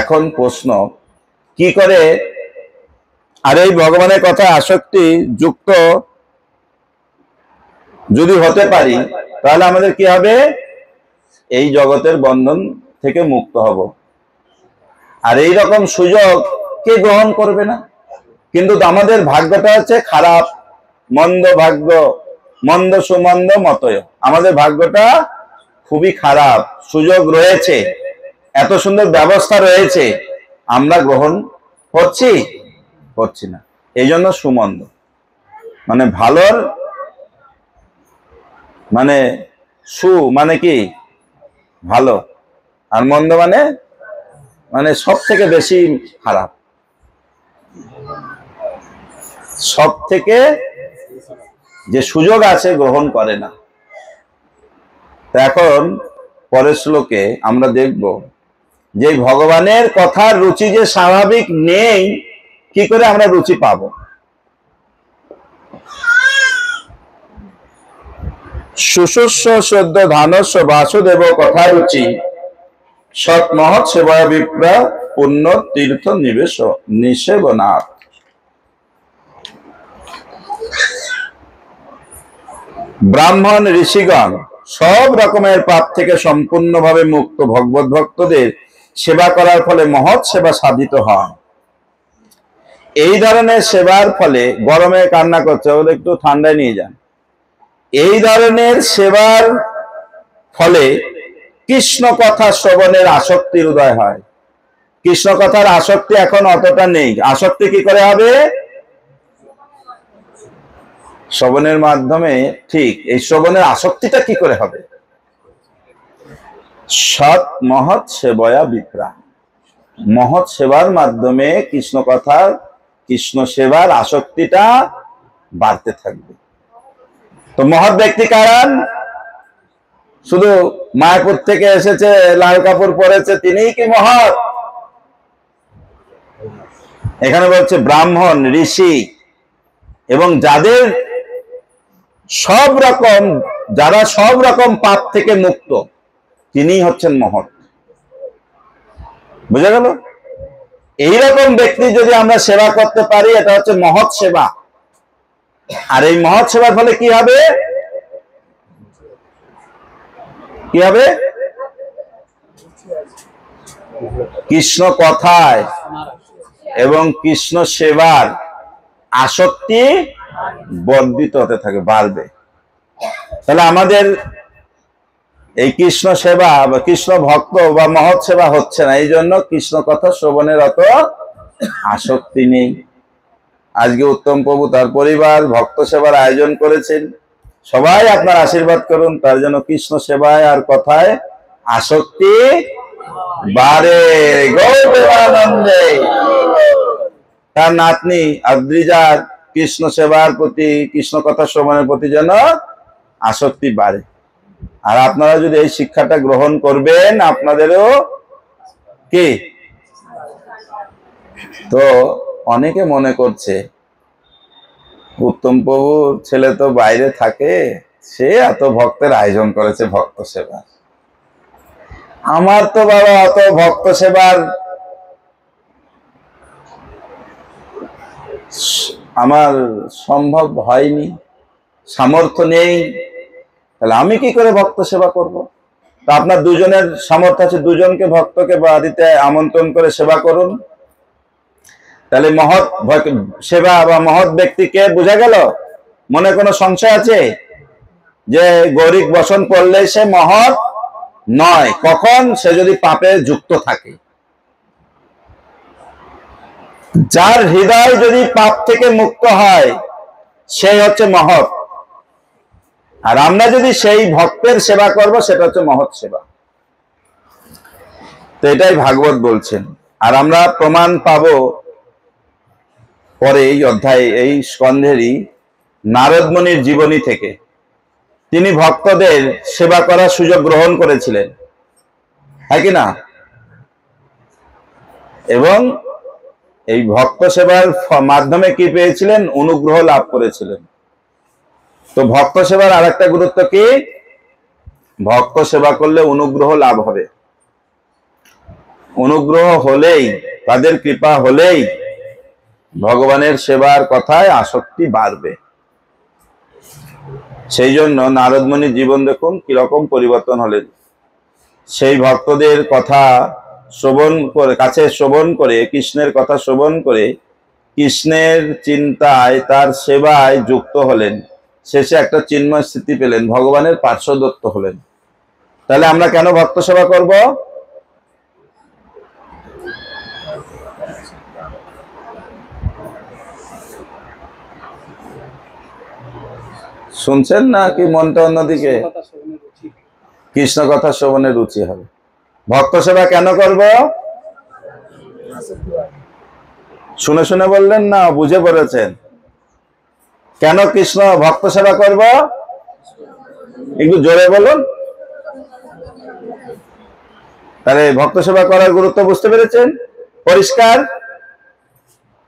এখন প্রশ্ন, কি করে আর এই ভগবানের কথা আসক্তি যুক্ত যদি হতে পারি, তাহলে আমাদের কি হবে? এই জগতের বন্ধন থেকে মুক্ত হব। আর এই রকম সুযোগ কে গ্রহণ করবে না? কিন্তু আমাদের ভাগ্যটা হচ্ছে খারাপ, মন্দ ভাগ্য, মন্দ সুমন্দ মতয়। আমাদের ভাগ্যটা খুবই খারাপ। সুযোগ রয়েছে, এত সুন্দর ব্যবস্থা রয়েছে, আমরা গ্রহণ করছি না। এই জন্য সুমন্দ মানে ভালোর মানে সু মানে কি? ভালো, আর মন্দ মানে মানে সব থেকে বেশি খারাপ, সব থেকে যে সুযোগ আছে গ্রহণ করে না। এখন পরের শ্লোকে আমরা দেখব যে ভগবানের কথার রুচি যে স্বাভাবিক নেই, কি করে আমরা রুচি পাবো? সুশস্য সদ্য ধানস্য বাসুদেব কথা রুচি সৎ মহৎ সেবা বিপ্রা পুণ্য তীর্থ নিবেশ নিষেবনাথ। ব্রাহ্মণ ঋষিগণ সব রকমের পাপ থেকে সম্পূর্ণভাবে মুক্ত ভগবত ভক্তদের সেবা করার ফলে মহৎ সেবা সাধিত হয়। এই ধরনের সেবার ফলে, গরমে কান্না করছে, ওদের একটু ঠান্ডায় নিয়ে যান। এই ধরনের সেবার ফলে কৃষ্ণ কথা শ্রবণের আসক্তির উদয় হয়। কৃষ্ণ কথার আসক্তি এখন অতটা নেই। আসক্তি কি করে হবে? শ্রবণের মাধ্যমে, ঠিক এই শ্রবণের আসক্তিটা কি করে হবে? সৎ মহৎ সেবয়া বিপ্রা, মহৎ সেবার মাধ্যমে কৃষ্ণ কথার, কৃষ্ণ সেবার আসক্তিটা বাড়তে থাকবে। তো মহৎ ব্যক্তি কারণ শুধু মায়াপুর থেকে এসেছে, লাল কাপড় পরেছে, তিনিই কি মহৎ? এখানে বলছে ব্রাহ্মণ, ঋষি এবং যাদের যারা সব রকম পাপ থেকে মুক্ত, তিনিই হচ্ছেন মহৎ। বুঝা গেল? এইরকম ব্যক্তি যদি আমরা সেবা করতে পারি, এটা হচ্ছে মহৎ সেবা। আর এই মহৎ সেবার ফলে কি হবে? কি হবে? কৃষ্ণ কথায় এবং কৃষ্ণ সেবার আসক্তি বর্ধিত হতে থাকে, বাড়বে। তাহলে আমাদের এই কৃষ্ণ সেবা বা কৃষ্ণ ভক্ত বা মহৎ সেবা হচ্ছে না, এই জন্য কৃষ্ণ কথা শ্রবণের অত আসক্তি নেই। আজকে উত্তম প্রভু তার পরিবার ভক্ত সেবার আয়োজন করেছেন, সবাই আপনার আশীর্বাদ করুন, তার জন্য কৃষ্ণ সেবায় আর কথায় আসক্তি বাড়ে। গৌরানন্দে তার নাতনি আদ্রিজার কৃষ্ণ সেবার প্রতি, কৃষ্ণ কথা শ্রবণের প্রতি যেন আসক্তি বাড়ে। আর আপনারা যদি এই শিক্ষাটা গ্রহণ করবেন, আপনাদেরও কি? তো অনেকে মনে করছে উত্তম প্রভুর ছেলে তো বাইরে থাকে, সে এত ভক্তের আয়োজন করেছে ভক্ত সেবা। আমার তো বাবা অত ভক্ত সেবার আমার সম্ভব হয়নি, সামর্থ্য নেই, তাহলে আমি কি করে ভক্ত সেবা করব? তা আপনার দুজনের সামর্থ্য আছে, দুজনকে ভক্তকে বাড়িতে আমন্ত্রণ করে সেবা করুন। তাহলে মহৎ সেবা বা মহৎ ব্যক্তিকে বোঝা গেল। মনে কোনো সংশয় আছে যে গৌরিক বসন পড়লে সে মহৎ নয়? কখন? সে যদি পাপে যুক্ত থাকে। যার হৃদয় যদি পাপ থেকে মুক্ত হয়, সেই হচ্ছে মহৎ। আর আমরা যদি সেই ভক্তের সেবা করব, সেটা হচ্ছে মহৎ সেবা। তো এটাই ভাগবত বলছেন। আর আমরা প্রমাণ পাবো পরে এই অধ্যায়ে, এই স্কন্ধেরই নারদ মুনির জীবনী থেকে। তিনি ভক্তদের সেবা করার সুযোগ গ্রহণ করেছিলেন, হ্যাঁ কি না? এবং এই ভক্ত সেবার মাধ্যমে কি পেয়েছিলেন? অনুগ্রহ লাভ করেছিলেন। তো ভক্ত সেবার আরেকটা গুরুত্ব কি? ভক্ত সেবা করলে অনুগ্রহ লাভ হবে। অনুগ্রহ হলেই, তাদের কৃপা হলেই ভগবানের সেবার কথায় আসক্তি বাড়বে। সেই জন্য নারদ মুনির জীবন দেখুন কিরকম পরিবর্তন হলেন। সেই ভক্তদের কথা শ্রবণ করে, কাছে শ্রবণ করে, কৃষ্ণের কথা শ্রবণ করে, কৃষ্ণের চিন্তায়, তার সেবায় যুক্ত হলেন। শেষে একটা চিন্ময় স্থিতি পেলেন, ভগবানের পার্শ্বদত্ত হলেন। তাহলে আমরা কেন ভক্ত সেবা করব? শুনছেন না কি মনটা অন্যদিকে? কৃষ্ণ কথা শ্রবণের রুচি হবে। ভক্ত সেবা কেন করব? শুনে শুনে বললেন না বুঝে পড়েছেন? কেন কৃষ্ণ ভক্ত সেবা করব? একটু জোরে বলুন। তাহলে ভক্ত সেবা করার গুরুত্ব বুঝতে পেরেছেন? পরিষ্কার?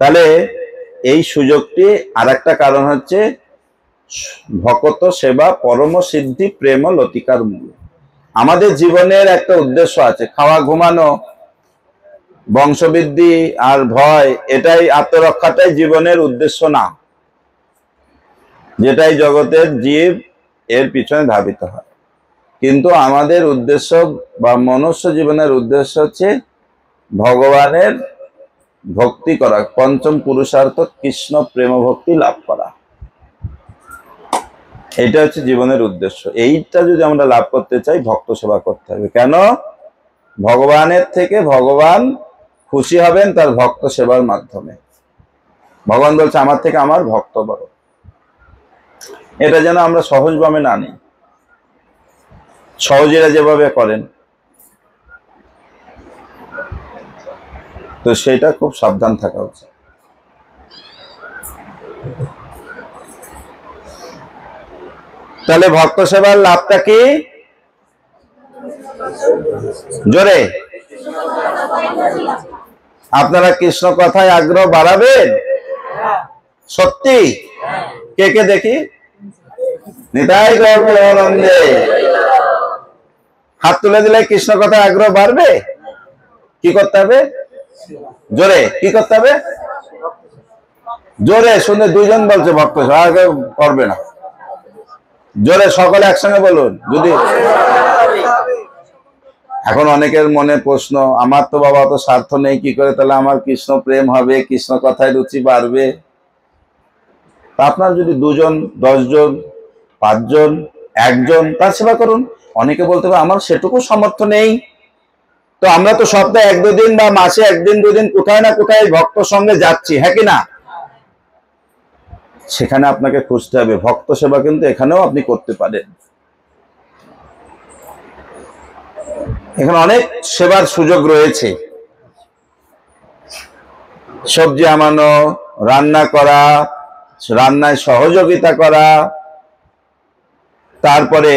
তাহলে এই সুযোগটি আর একটা কারণ হচ্ছে ভকত সেবা পরম সিদ্ধি প্রেম লতিকার মূল। আমাদের জীবনের একটা উদ্দেশ্য আছে, খাওয়া, ঘুমানো, বংশবৃদ্ধি আর ভয়, এটাই আত্মরক্ষাটাই জীবনের উদ্দেশ্য না, যেটাই জগতের জীব এর পিছনে ধাবিত হয়। কিন্তু আমাদের উদ্দেশ্য বা মনুষ্য জীবনের উদ্দেশ্য হচ্ছে ভগবানের ভক্তি করা, পঞ্চম পুরুষার্থ কৃষ্ণ প্রেম ভক্তি লাভ করা। এটা হচ্ছে জীবনের উদ্দেশ্য। এইটা যদি আমরা লাভ করতে চাই, ভক্ত সেবা করতে হবে। কেন? ভগবানের থেকে ভগবান খুশি হবেন তার ভক্ত সেবার মাধ্যমে। ভগবান বলছে আমার থেকে আমার ভক্ত বড়। এটা যেন আমরা সহজভাবে না নিই, সহজেরা যেভাবে করেন, তো সেটা খুব সাবধান থাকা উচিত। তাহলে ভক্ত সেবার লাভটা কি? জোরে আপনারা কৃষ্ণ কথায় আগ্রহ বাড়াবেন? সত্যি? কে কে দেখি? নিতাই গৌর প্রেমানন্দে। হাত তুলে দিলে কৃষ্ণ কথায় আগ্রহ বাড়বে। কি করতে হবে? জোরে কি করতে হবে? জোরে শুনে দুইজন বলছে ভক্ত আগে করবে না, জোরে সকলে একসঙ্গে বলুন। যদি এখন অনেকের মনে প্রশ্ন, আমার তো বাবা তো স্বার্থ নেই, কি করে তাহলে আমার কৃষ্ণ প্রেম হবে, কৃষ্ণ কথায় রুচি বাড়বে? আপনার যদি 2 জন, 10 জন, 5 জন, 1 জন তার সেবা করুন। অনেকে বলতে পারে আমার সেটুকু সামর্থ্য নেই। তো আমরা তো সপ্তাহে 1-2 দিন বা মাসে 1 দিন 2 দিন কোথায় না কোথায় ভক্ত সঙ্গে যাচ্ছি, হ্যাঁ কি না? সেখানে আপনাকে খুঁজতে হবে। ভক্ত সেবা কিন্তু এখানেও আপনি করতে পারেন। এখানে অনেক সেবার সুযোগ রয়েছে। সবজি আনানো, রান্না করা, রান্নায় সহযোগিতা করা, তারপরে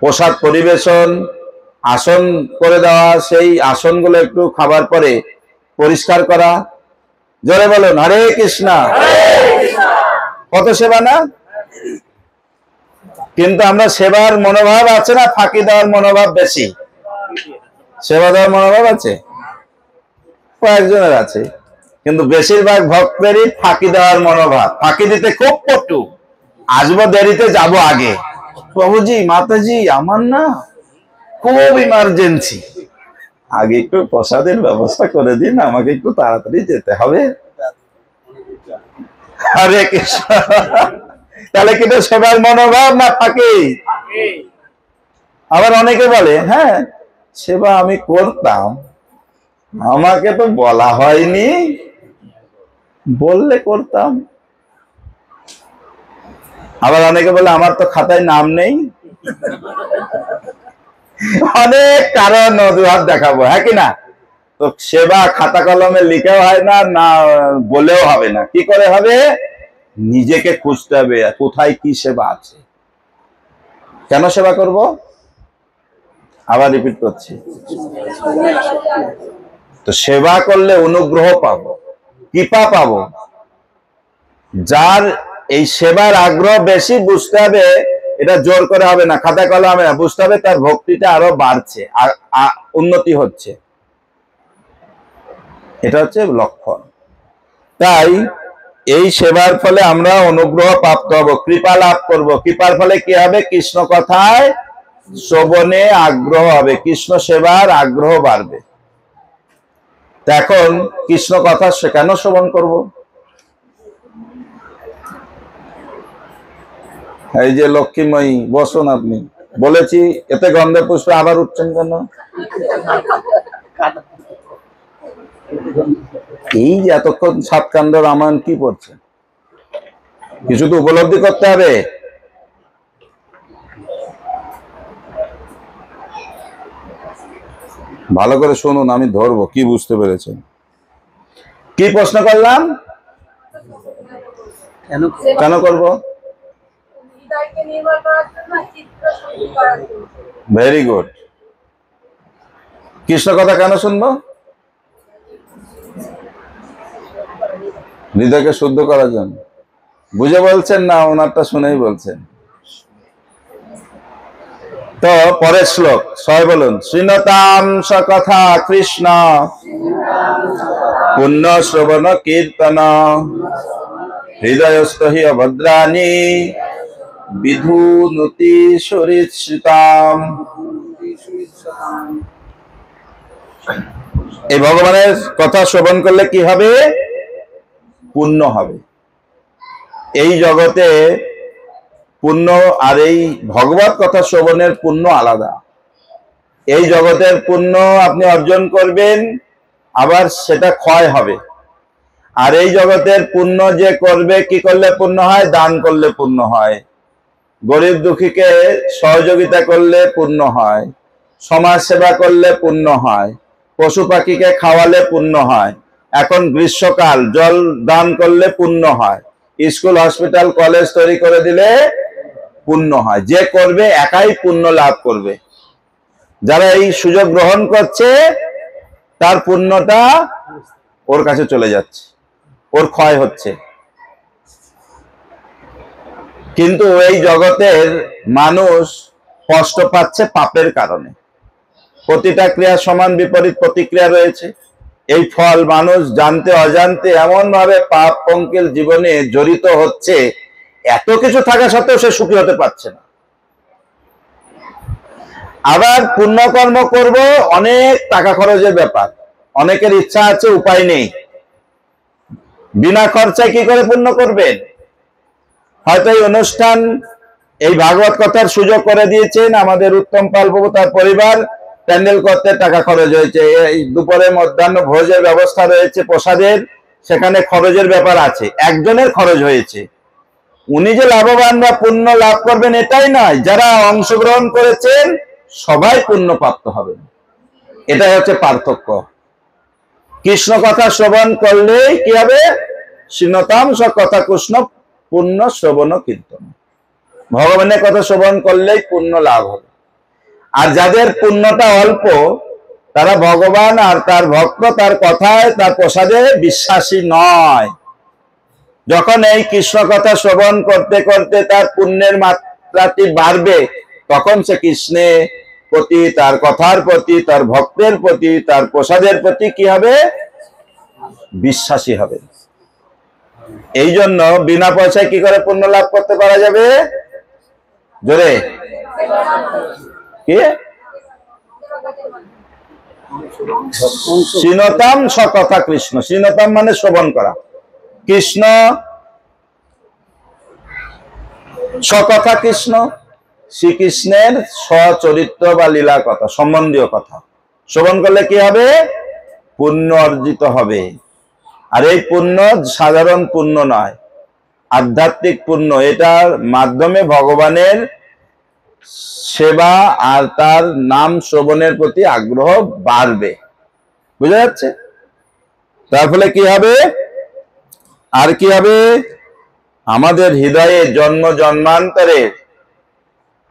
প্রসাদ পরিবেশন, আসন করে দেওয়া, সেই আসনগুলো একটু খাবার পরে পরিষ্কার করা। জোরে বলুন হরে কৃষ্ণ। কত সেবা না? কিন্তু আমরা সেবার মনোভাব আছে না ফাঁকি দেওয়ার মনোভাব বেশি? সেবা দেওয়ার মনোভাব আছে, কয়েকজনের আছে, কিন্তু বেশিরভাগ ভক্তেরই ফাঁকি দেওয়ার মনোভাব। ফাঁকি দিতে খুব পটু, আসবো দেরিতে যাব আগে, প্রভুজি মাতাজি আমার না খুব ইমার্জেন্সি, আগে একটু প্রসাদের ব্যবস্থা করে দিন, আমাকে একটু তাড়াতাড়ি যেতে হবে। হরে কৃষ্ণ। তাহলে কিন্তু সেবার মনোভাব না ফাঁকি? আবার অনেকে বলে হ্যাঁ সেবা আমি করতাম, আমাকে তো বলা হয়নি, বললে করতাম। আবার অনেকে বলে আমার তো খাতায় নাম নেই। অনেক কারণ অজুহাত দেখাবো, হ্যাঁ কি না? তো সেবা খাতা কলমে লিখেও হয় না, না বলেও হবে না। কি করে হবে? নিজেকে খুঁজতে হবে কোথায় কি সেবা আছে। কেন সেবা করব? আবার রিপিট করছি, তো সেবা করলে অনুগ্রহ পাবো, কৃপা পাবো। যার এই সেবার আগ্রহ বেশি, বুঝতে হবে এটা জোর করে হবে না, খাতা কলমে না, বুঝতে হবে তার ভক্তিটা আরো বাড়ছে, উন্নতি হচ্ছে। এটা হচ্ছে লক্ষণ। তাই এই সেবার ফলে আমরা অনুগ্রহ প্রাপ্ত হব, কৃপা লাভ করব। কৃপার ফলে কি হবে? কৃষ্ণ কথায় শ্রবণে আগ্রহ হবে, কৃষ্ণ সেবার আগ্রহ বাড়বে। এখন কৃষ্ণ কথা কেন শ্রবণ করব? এই যে লক্ষ্মীময়ী বসুন, আপনি বলেছি এতে গন্ধে পুষ্পে আবার উঠছেন কেন? এই যে এতক্ষণ 7 কাণ্ড রামায়ণ কি পড়ছেন? কিছু তো উপলব্ধি করতে হবে। ভালো করে শুনুন, আমি ধরবো কি বুঝতে পেরেছেন। কি প্রশ্ন করলাম? কেন করব? Very good. কৃষ্ণ কথা কেন শুনবো? হৃদয়কে শুদ্ধ করার জন্য। বুঝে বলছেন না ওনারটা শুনেই বলছেন? তো পরের শ্লোক সবাই বলুন, শ্রীণতাম সকথা কৃষ্ণ পুণ্য শ্রবণ কীর্তন হৃদয়স্থ হি অভদ্রাণি বিধুনুতি সরিৎসিতাম। এই ভগবানের কথা শ্রবণ করলে কি হবে? পুণ্য হবে। এই জগতে পুণ্য আর এই ভগবত কথা শ্রবণের পুণ্য আলাদা। এই জগতের পুণ্য আপনি অর্জন করবেন, আবার সেটা ক্ষয় হবে। আর এই জগতের পুণ্য যে করবে, কি করলে পুণ্য হয়? দান করলে পুণ্য হয়, গরিব দুঃখীকে সহযোগিতা করলে পুণ্য হয়, সমাজ সেবা করলে পুণ্য হয়, পশু পাখিকে খাওয়ালে পুণ্য হয়, এখন গ্রীষ্মকাল জল দান করলে পুণ্য হয়, স্কুল হসপিটাল কলেজ তৈরি করে দিলে পুণ্য হয়। যে করবে একাই পুণ্য লাভ করবে। যারা এই সুযোগ গ্রহণ করছে তার পুণ্যটা ওর কাছে চলে যাচ্ছে, ওর ক্ষয় হচ্ছে। কিন্তু এই জগতের মানুষ কষ্ট পাচ্ছে পাপের কারণে। প্রতিটা ক্রিয়ার সমান বিপরীত প্রতিক্রিয়া রয়েছে। এই ফল মানুষ জানতে অজান্তে এমন ভাবে পাপ পঙ্কিল জীবনে জড়িত হচ্ছে, এত কিছু থাকা সত্ত্বেও সে সুখী হতে পারছে না। আবার পুণ্যকর্ম করব, অনেক টাকা খরচের ব্যাপার, অনেকের ইচ্ছা আছে, উপায় নেই। বিনা খরচায় কি করে পুণ্য করবেন? হয়তো এই অনুষ্ঠান, এই ভাগবত কথার সুযোগ করে দিয়েছেন আমাদের উত্তম পাল প্রভু, তার পরিবার প্যান্ডেল করতে টাকা খরচ হয়েছে, এই দুপুরে মধ্যাহ্ন ভোজের ব্যবস্থা রয়েছে, প্রসাদের, সেখানে খরচের ব্যাপার আছে, একজনের খরচ হয়েছে। উনি যে লাভবান বা পুণ্য লাভ করবেন এটাই নয়, যারা অংশগ্রহণ করেছেন সবাই পুণ্য প্রাপ্ত হবেন। এটাই হচ্ছে পার্থক্য। কৃষ্ণ কথা শ্রবণ করলেই কি হবে? শ্রীনতাম স কথা কৃষ্ণ পুণ্য শ্রবণ কীর্তন। ভগবানের কথা শ্রবণ করলেই পুণ্য লাভ হবে। আর যাদের পুণ্যটা অল্প, তারা ভগবান আর তার ভক্ত, তার কথায়, তার প্রসাদে বিশ্বাসী নয়। যখন এই কৃষ্ণ কথা শ্রবণ করতে করতে তার পুণ্যের মাত্রাটি বাড়বে, তখন সে কৃষ্ণের প্রতি, তার কথার প্রতি, তার ভক্তের প্রতি, তার প্রসাদের প্রতি কি হবে? বিশ্বাসী হবে। এই জন্য বিনা পয়সায় কি করে পুণ্য লাভ করতে পারা যাবে? জোরে কি? শ্রীনতাম সকথা কৃষ্ণ। শ্রীনতাম মানে শ্রবণ করা। কৃষ্ণ সকথা কৃষ্ণ, শ্রীকৃষ্ণের স্বচরিত্র বা লীলা কথা, সম্বন্ধীয় কথা শ্রবণ করলে কি হবে? পুণ্য অর্জিত হবে। আর এই পুণ্য সাধারণ পুণ্য নয়, আধ্যাত্মিক পুণ্য। এটার মাধ্যমে ভগবানের সেবা আর তার নাম শ্রবণের প্রতি আগ্রহ বাড়বে। বুঝা যাচ্ছে? তার ফলে কি হবে? আর কি হবে? আমাদের হৃদয়ে জন্ম জন্মান্তরে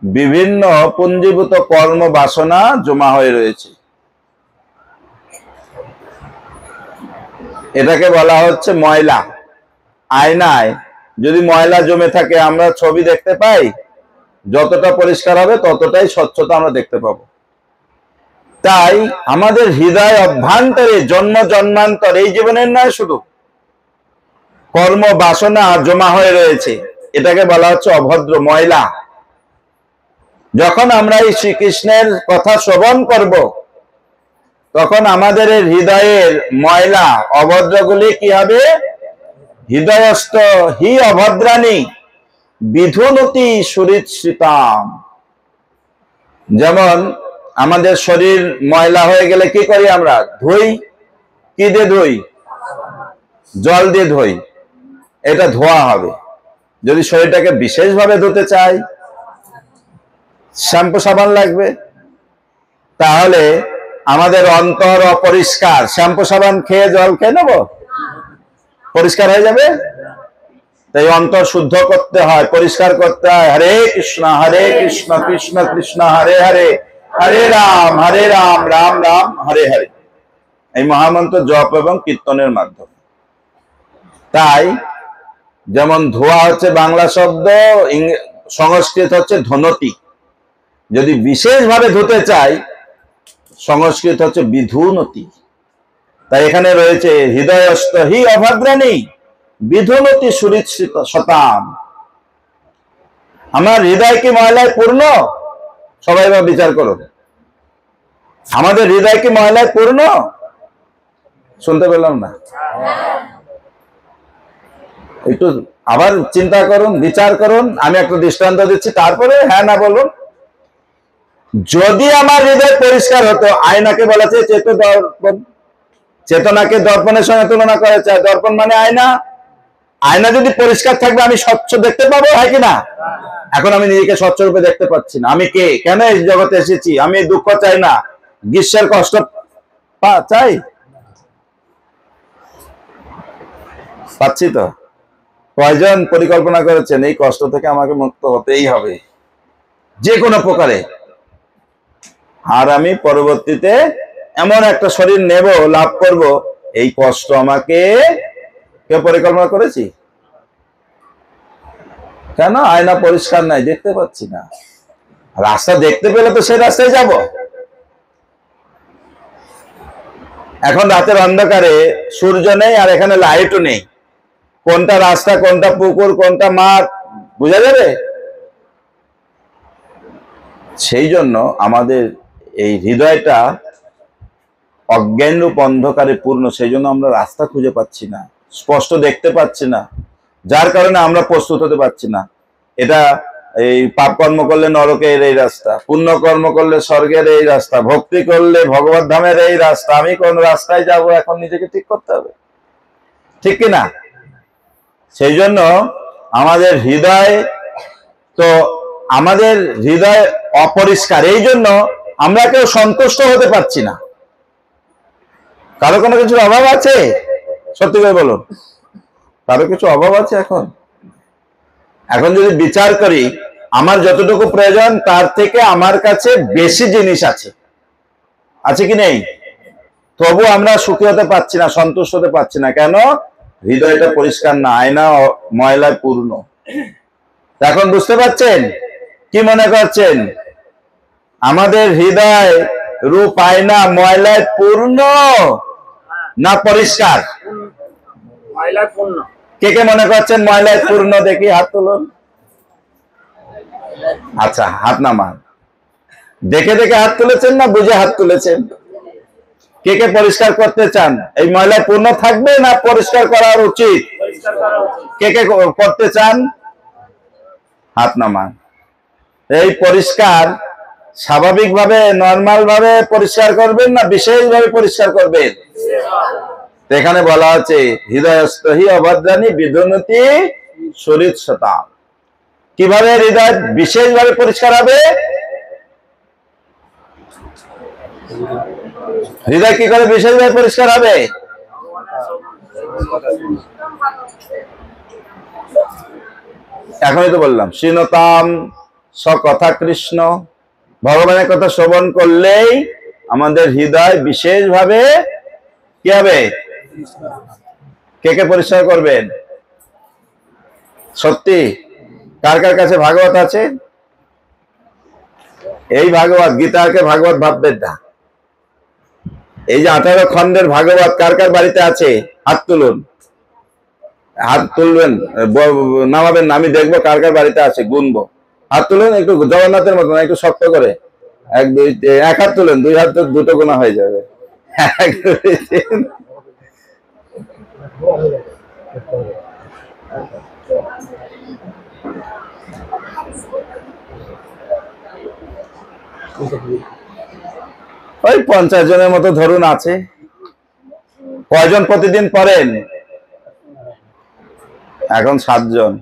বিভিন্ন পুঞ্জীভূত কর্ম বাসনা জমা হয়ে রয়েছে। এটাকে বলা হচ্ছে ময়লা। আয়নায় যদি ময়লা জমে থাকে, আমরা ছবি দেখতে পাই, যতটা পরিষ্কার হবে ততটাই স্বচ্ছতা আমরা দেখতে পাবো। তাই আমাদের হৃদয় অভ্যন্তরে জন্ম জন্মান্তর, এই জীবনের নয় শুধু, কর্ম বাসনা জমা হয়ে রয়েছে। এটাকে বলা হচ্ছে অভদ্র, ময়লা। যখন আমরা এই শ্রীকৃষ্ণের কথা শ্রবণ করব, তখন আমাদের হৃদয়ের ময়লা অভদ্রগুলি কি হবে? হৃদয়স্থ হি অভদ্রাণী বিধুনতি সুরিশ্রিতাম। যেমন আমাদের শরীর ময়লা হয়ে গেলে কি করি আমরা? ধুই। কি দিয়ে ধুই? জল দিয়ে ধুই। এটা ধোয়া হবে। যদি শরীরটাকে বিশেষভাবে ধুতে চাই, শ্যাম্পু সাবান লাগবে। তাহলে আমাদের অন্তর অপরিষ্কার, শ্যাম্পু সাবান খেয়ে জল খেয়ে নেব? পরিষ্কার হয়ে যাবে? তাই অন্তর শুদ্ধ করতে হয়, পরিষ্কার করতে হয়। হরে কৃষ্ণ কৃষ্ণ কৃষ্ণ হরে হরে, হরে রাম রাম রাম হরে হরে। এই মহামন্ত্র জপ এবং কীর্তনের মাধ্যমে। তাই যেমন ধোয়া হচ্ছে বাংলা শব্দ, সংস্কৃত হচ্ছে ধনতি। যদি বিশেষভাবে ধুতে চাই, সংস্কৃত হচ্ছে বিধুনতি। তাই এখানে রয়েছে হৃদয়স্থ হি অভদ্রাণী বিধুনতি সুরিশ্রিত শতাম। আমার হৃদয় কি ময়লায় পূর্ণ? সবাই বা বিচার করো, আমাদের হৃদয় কি ময়লায় পূর্ণ? শুনতে পেলাম না। একটু আবার চিন্তা করুন, বিচার করুন। আমি একটা দৃষ্টান্ত দিচ্ছি, তারপরে হ্যাঁ না বলুন। যদি আমার হৃদয় পরিষ্কার হতো, আয়নাকে বলা যায় চেত দর্পণ, চেতনাকে দর্পণের সঙ্গে তুলনা করেছে। দর্পণ মানে আয়না। আয়না যদি পরিষ্কার থাকবে আমি স্বচ্ছ দেখতে পাবো, হয় কিনা? এখন আমি নিজেকে স্বচ্ছ রূপে দেখতে পাচ্ছি না। আমি কে, কেন এই জগতে এসেছি? আমি দুঃখ চাই না, গ্রীষ্মের কষ্ট চাই, পাচ্ছি তো? কয়জন পরিকল্পনা করেছেন এই কষ্ট থেকে আমাকে মুক্ত হতেই হবে যে কোনো প্রকারে, আর আমি পরবর্তীতে এমন একটা শরীর নেব, লাভ করব, এই কষ্ট আমাকে কে পরিকল্পনা করেছি? কেন? আয়না পরিষ্কার নাই, দেখতে পাচ্ছি না। রাস্তা দেখতে পেলে তো সেই রাস্তায় যাব। এখন রাতের অন্ধকারে সূর্য নেই আর এখানে লাইটও নেই, কোনটা রাস্তা, কোনটা পুকুর, কোনটা মাঠ বোঝা যাবে? সেই জন্য আমাদের এই হৃদয়টা অজ্ঞানরূপ অন্ধকারে পূর্ণ, সেই জন্য আমরা রাস্তা খুঁজে পাচ্ছি না, স্পষ্ট দেখতে পাচ্ছি না, যার কারণে আমরা প্রস্তুত হতে পারছি না। এটা এই পাপ কর্ম করলে নরকের এই রাস্তা, পুণ্য কর্ম করলে স্বর্গের এই রাস্তা, ভক্তি করলে ভগবত ধামের এই রাস্তা, আমি কোন রাস্তায় যাব এখন নিজেকে ঠিক করতে হবে, ঠিক কিনা? সেই জন্য আমাদের হৃদয় তো, আমাদের হৃদয় অপরিষ্কার, এই জন্য আমরা কেউ সন্তুষ্ট হতে পারছি না। কারো কোনো কিছুর অভাব আছে? সত্যি করে বলুন, কারো কিছু অভাব আছে? এখন যদি বিচার করি, আমার যতটুকু প্রয়োজন তার থেকে আমার কাছে বেশি জিনিস আছে, আছে কি নেই? তবু আমরা সুখী হতে পারছি না, সন্তুষ্ট হতে পারছি না। কেন? হৃদয়টা পরিষ্কার না, আয়না ময়লায় পূর্ণ। এখন বুঝতে পারছেন? কি মনে করছেন? আমাদের হৃদয় রূপ আয়না ময়লায় পূর্ণ না পরিষ্কার? ময়লায় পূর্ণ। কে কে মনে করছেন ময়লায় পূর্ণ? দেখি হাত তুলুন। আচ্ছা, হাত নামান। দেখে দেখে হাত তুলেছেন না বুঝে হাত তুলেছেন? কে কে পরিষ্কার করতে চান? এই ময়লায় পূর্ণ থাকবে না পরিষ্কার করার উচিত? কে কে করতে চান? হাত নামান। এই পরিষ্কার স্বাভাবিকভাবে নরমাল ভাবে পরিষ্কার করবেন না বিশেষভাবে পরিষ্কার করবেন? এখানে বলা আছে হৃদয়স্থহি অভদ্রাণী বিধুনতি সরিৎসতাম। কিভাবে হৃদয় বিশেষভাবে পরিষ্কার হবে? হৃদয় কি করে বিশেষভাবে পরিষ্কার হবে? এখনই তো বললাম, শৃণতাম সকথা কৃষ্ণ। ভগবানের কথা শ্রবণ করলেই আমাদের হৃদয় বিশেষভাবে কি হবে? কে কে পরিষ্কার করবেন? সত্যি? কার কার কাছে ভাগবত আছে? এই ভাগবত, গীতাকে ভাগবত ভাববেন না। এই যে 18 খণ্ডের ভাগবত কার কার বাড়িতে আছে? হাত তুলুন। হাত তুলবেন, নামাবেন না, আমি দেখবো কার কার বাড়িতে আছে, গুনবো। হাত তুলুন একটু জগন্নাথের মতন, একটু শক্ত করে। 1 2 1 হাত তুলেন, 2 হাত তো দুটো গোনা হয়ে যাবে। 1 2 3। ওই 50 জনের মতো ধরুন আছে। কয়জন প্রতিদিন পড়েন? এখন 7 জন।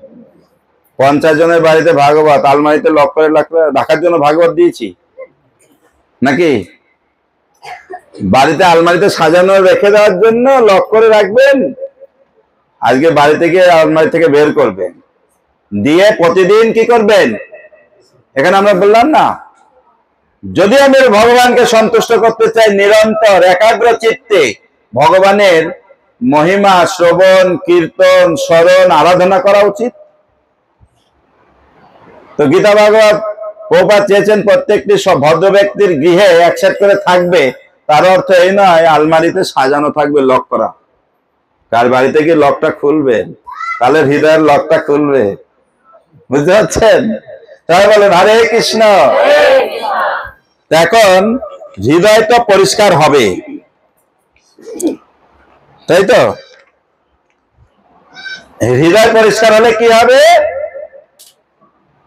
50 জনের বাড়িতে ভাগবত আলমারিতে লক করে রাখার জন্য ভাগবত দিয়েছি নাকি? বাড়িতে আলমারিতে সাজানো রেখে দেওয়ার জন্য লক করে রাখবেন? আজকে বাড়িতে গিয়ে আলমারি থেকে বের করবেন, দিয়ে প্রতিদিন কি করবেন? এখানে আমরা বললাম না, যদি আমি ভগবানকে সন্তুষ্ট করতে চাই, নিরন্তর একাগ্র চিত্তে ভগবানের মহিমা শ্রবণ কীর্তন স্মরণ আরাধনা করা উচিত। তো গীতা ভাগবত প্রভুপাদ চেয়েছেন প্রত্যেকটি ভদ্র ব্যক্তির গৃহে একসাথে করে থাকবে। তার অর্থ এই নয় আলমারিতে সাজানো থাকবে লক করা। কার বাড়িতে গিয়ে লকটা খুলবেন, তাহলে হৃদয়ের লকটা খুলবে। বুঝতে পারছেন? তাই বলেন হরে কৃষ্ণ। এখন হৃদয়টা পরিষ্কার হবে, তাই তো? হৃদয় পরিষ্কার হলে কি হবে?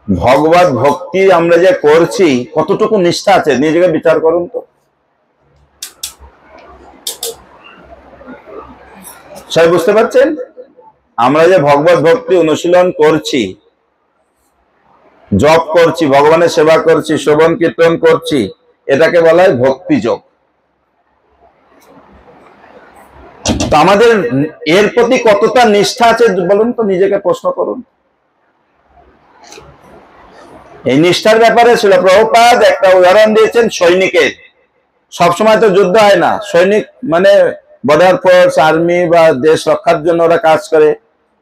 ভগবত ভক্তি আমরা যে করছি কতটুকু নিষ্ঠা আছে নিজেকে বিচার করুন তো। সবাই বুঝতে পারছেন? আমরা যে ভগবত ভক্তি অনুশীলন করছি, জপ করছি, ভগবানের সেবা করছি, শ্রবণ কীর্তন করছি, এটাকে বলা হয় ভক্তিযোগ। তো আমাদের এর প্রতি কতটা নিষ্ঠা আছে বলুন তো, নিজেকে প্রশ্ন করুন। এই নিষ্ঠার ব্যাপারে ছিল প্রভুপাদ একটা উদাহরণ দিয়েছেন সৈনিকের। সবসময় তো যুদ্ধ হয় না, সৈনিক মানে বর্ডার ফোর্স, আর্মি বা দেশ রক্ষার জন্য ওরা কাজ করে।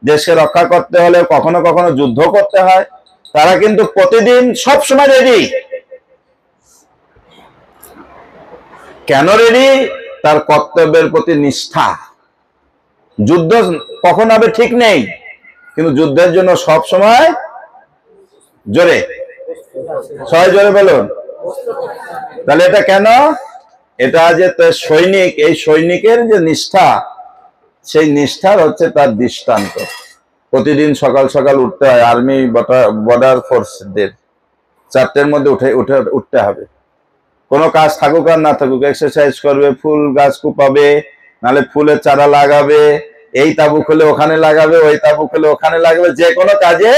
দেশকে রক্ষা করতে হলে কখনো কখনো যুদ্ধ করতে হয়। তারা কিন্তু প্রতিদিন সবসময় রেডি। কেন রেডি? তার কর্তব্যের প্রতি নিষ্ঠা। যুদ্ধ কখন হবে ঠিক নেই, কিন্তু যুদ্ধের জন্য সব সময় জোরে, সবাই জোরে বলুন। তাহলে এটা কেন? এটা যে সৈনিক, এই সৈনিকের যে নিষ্ঠা, সেই নিষ্ঠার হচ্ছে তার দৃষ্টান্ত। প্রতিদিন সকাল সকাল উঠতে হয়। আর্মি বর্ডার ফোর্সদের 4টের মধ্যে উঠতে হবে। কোনো কাজ থাকুক আর না থাকুক, এক্সারসাইজ করবে, ফুল গাছ কুপাবে, নাহলে ফুলের চারা লাগাবে, এই তাবু খুলে ওখানে লাগাবে, ওই তাবু খুলে ওখানে লাগাবে, যে কোনো কাজে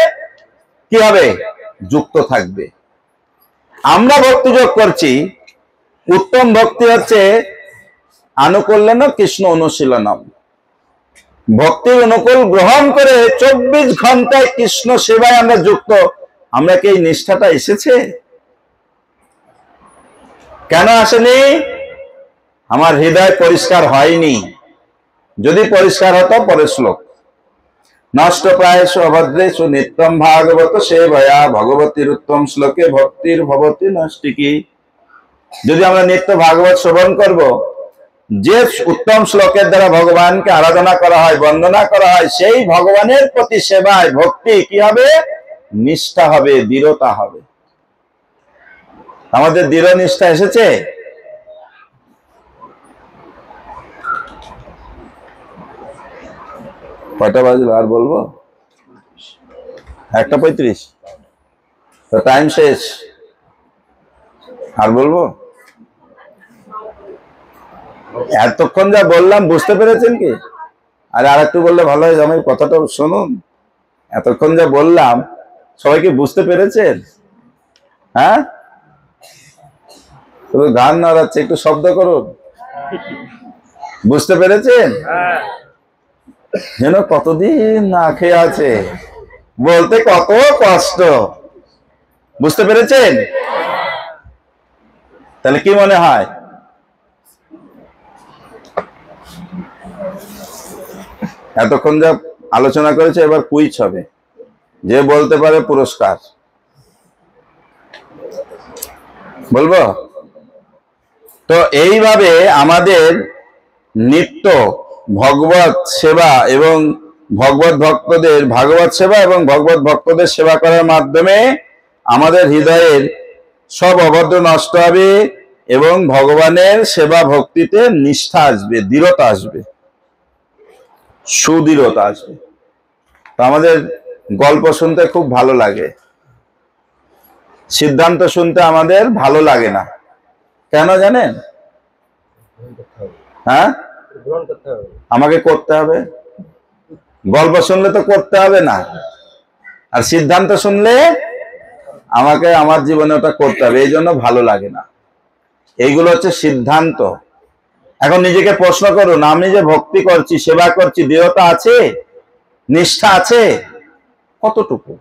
কি হবে? যুক্ত থাকবে। আমরা ভক্তি যোগ করছি। উত্তম ভক্তি হচ্ছে আনুকূল্যন কৃষ্ণ অনুশীলনম। ভক্তির অনুকূল গ্রহণ করে 24 ঘন্টায় কৃষ্ণ সেবায় আমরা যুক্ত। আমরা কি এই নিষ্ঠাটা এসেছে? কেন আসেনি? আমার হৃদয় পরিষ্কার হয়নি। যদি পরিষ্কার হতো, পরের শ্লোক, নষ্ট প্রায়শ অভদ্রেষু নিত্যম ভাগবত সেবয়া ভগবতীর উত্তম শ্লোকে ভক্তির ভবতি নষ্টিকি। যদি আমরা নিত্য ভাগবত শ্রবণ করব, যে উত্তম শ্লোকের দ্বারা ভগবানকে আরাধনা করা হয়, বন্দনা করা হয়, সেই ভগবানের প্রতি সেবায় ভক্তি কি হবে? নিষ্ঠা হবে, দৃঢ়তা হবে। আমাদের দৃঢ় নিষ্ঠা এসেছে? কয়টা বাজলো আর বলবো? 1:35। তো টাইম শেষ, আর বলবো? এতক্ষণ যা বললাম বুঝতে পেরেছেন কি? আরে আর একটু বললে ভালো হয়। আমি কথাটা শুনুন। এতক্ষণ যা বললাম সবাই কি বুঝতে পেরেছেন? হ্যাঁ, শুধু গান নাড়াচ্ছে, একটু শব্দ করুন। বুঝতে পেরেছেন? যেন কতদিন না খেয়ে আছে, বলতে কত কষ্ট। বুঝতে পেরেছেন? তাহলে কি মনে হয়? এতক্ষণ যা আলোচনা করেছে, এবার কুইজ হবে। যে বলতে পারে পুরস্কার। বলবো তো? এইভাবে আমাদের নিত্য ভগবত সেবা এবং ভাগবত সেবা এবং ভগবত ভক্তদের সেবা করার মাধ্যমে আমাদের হৃদয়ের সব অভদ্র নষ্ট হবে এবং ভগবানের সেবা ভক্তিতে নিষ্ঠা আসবে, দৃঢ়তা আসবে, সুদৃঢ়তা আসবে। তো আমাদের গল্প শুনতে খুব ভালো লাগে, সিদ্ধান্ত শুনতে আমাদের ভালো লাগে না। কেন জানেন? হ্যাঁ, আমাকে করতে হবে। গল্প শুনলে তো করতে হবে না, আর সিদ্ধান্ত শুনলে আমাকে আমার জীবনে ওটা করতে হবে, এই জন্য ভালো লাগে না। এইগুলো হচ্ছে সিদ্ধান্ত। এখন নিজেকে প্রশ্ন করুন, আমি যে ভক্তি করছি, সেবা করছি, দৃঢ়তা আছে, নিষ্ঠা আছে কতটুকু?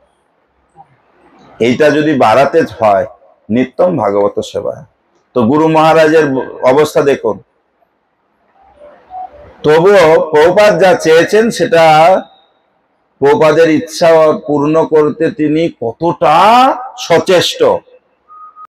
এইটা যদি বাড়াতে হয় নিত্যম ভাগবত সেবা। তো গুরু মহারাজের অবস্থা দেখুন। তবুও প্রভুপাদ যা চেয়েছেন সেটা প্রভুপাদের ইচ্ছা পূর্ণ করতে তিনি কতটা সচেষ্ট।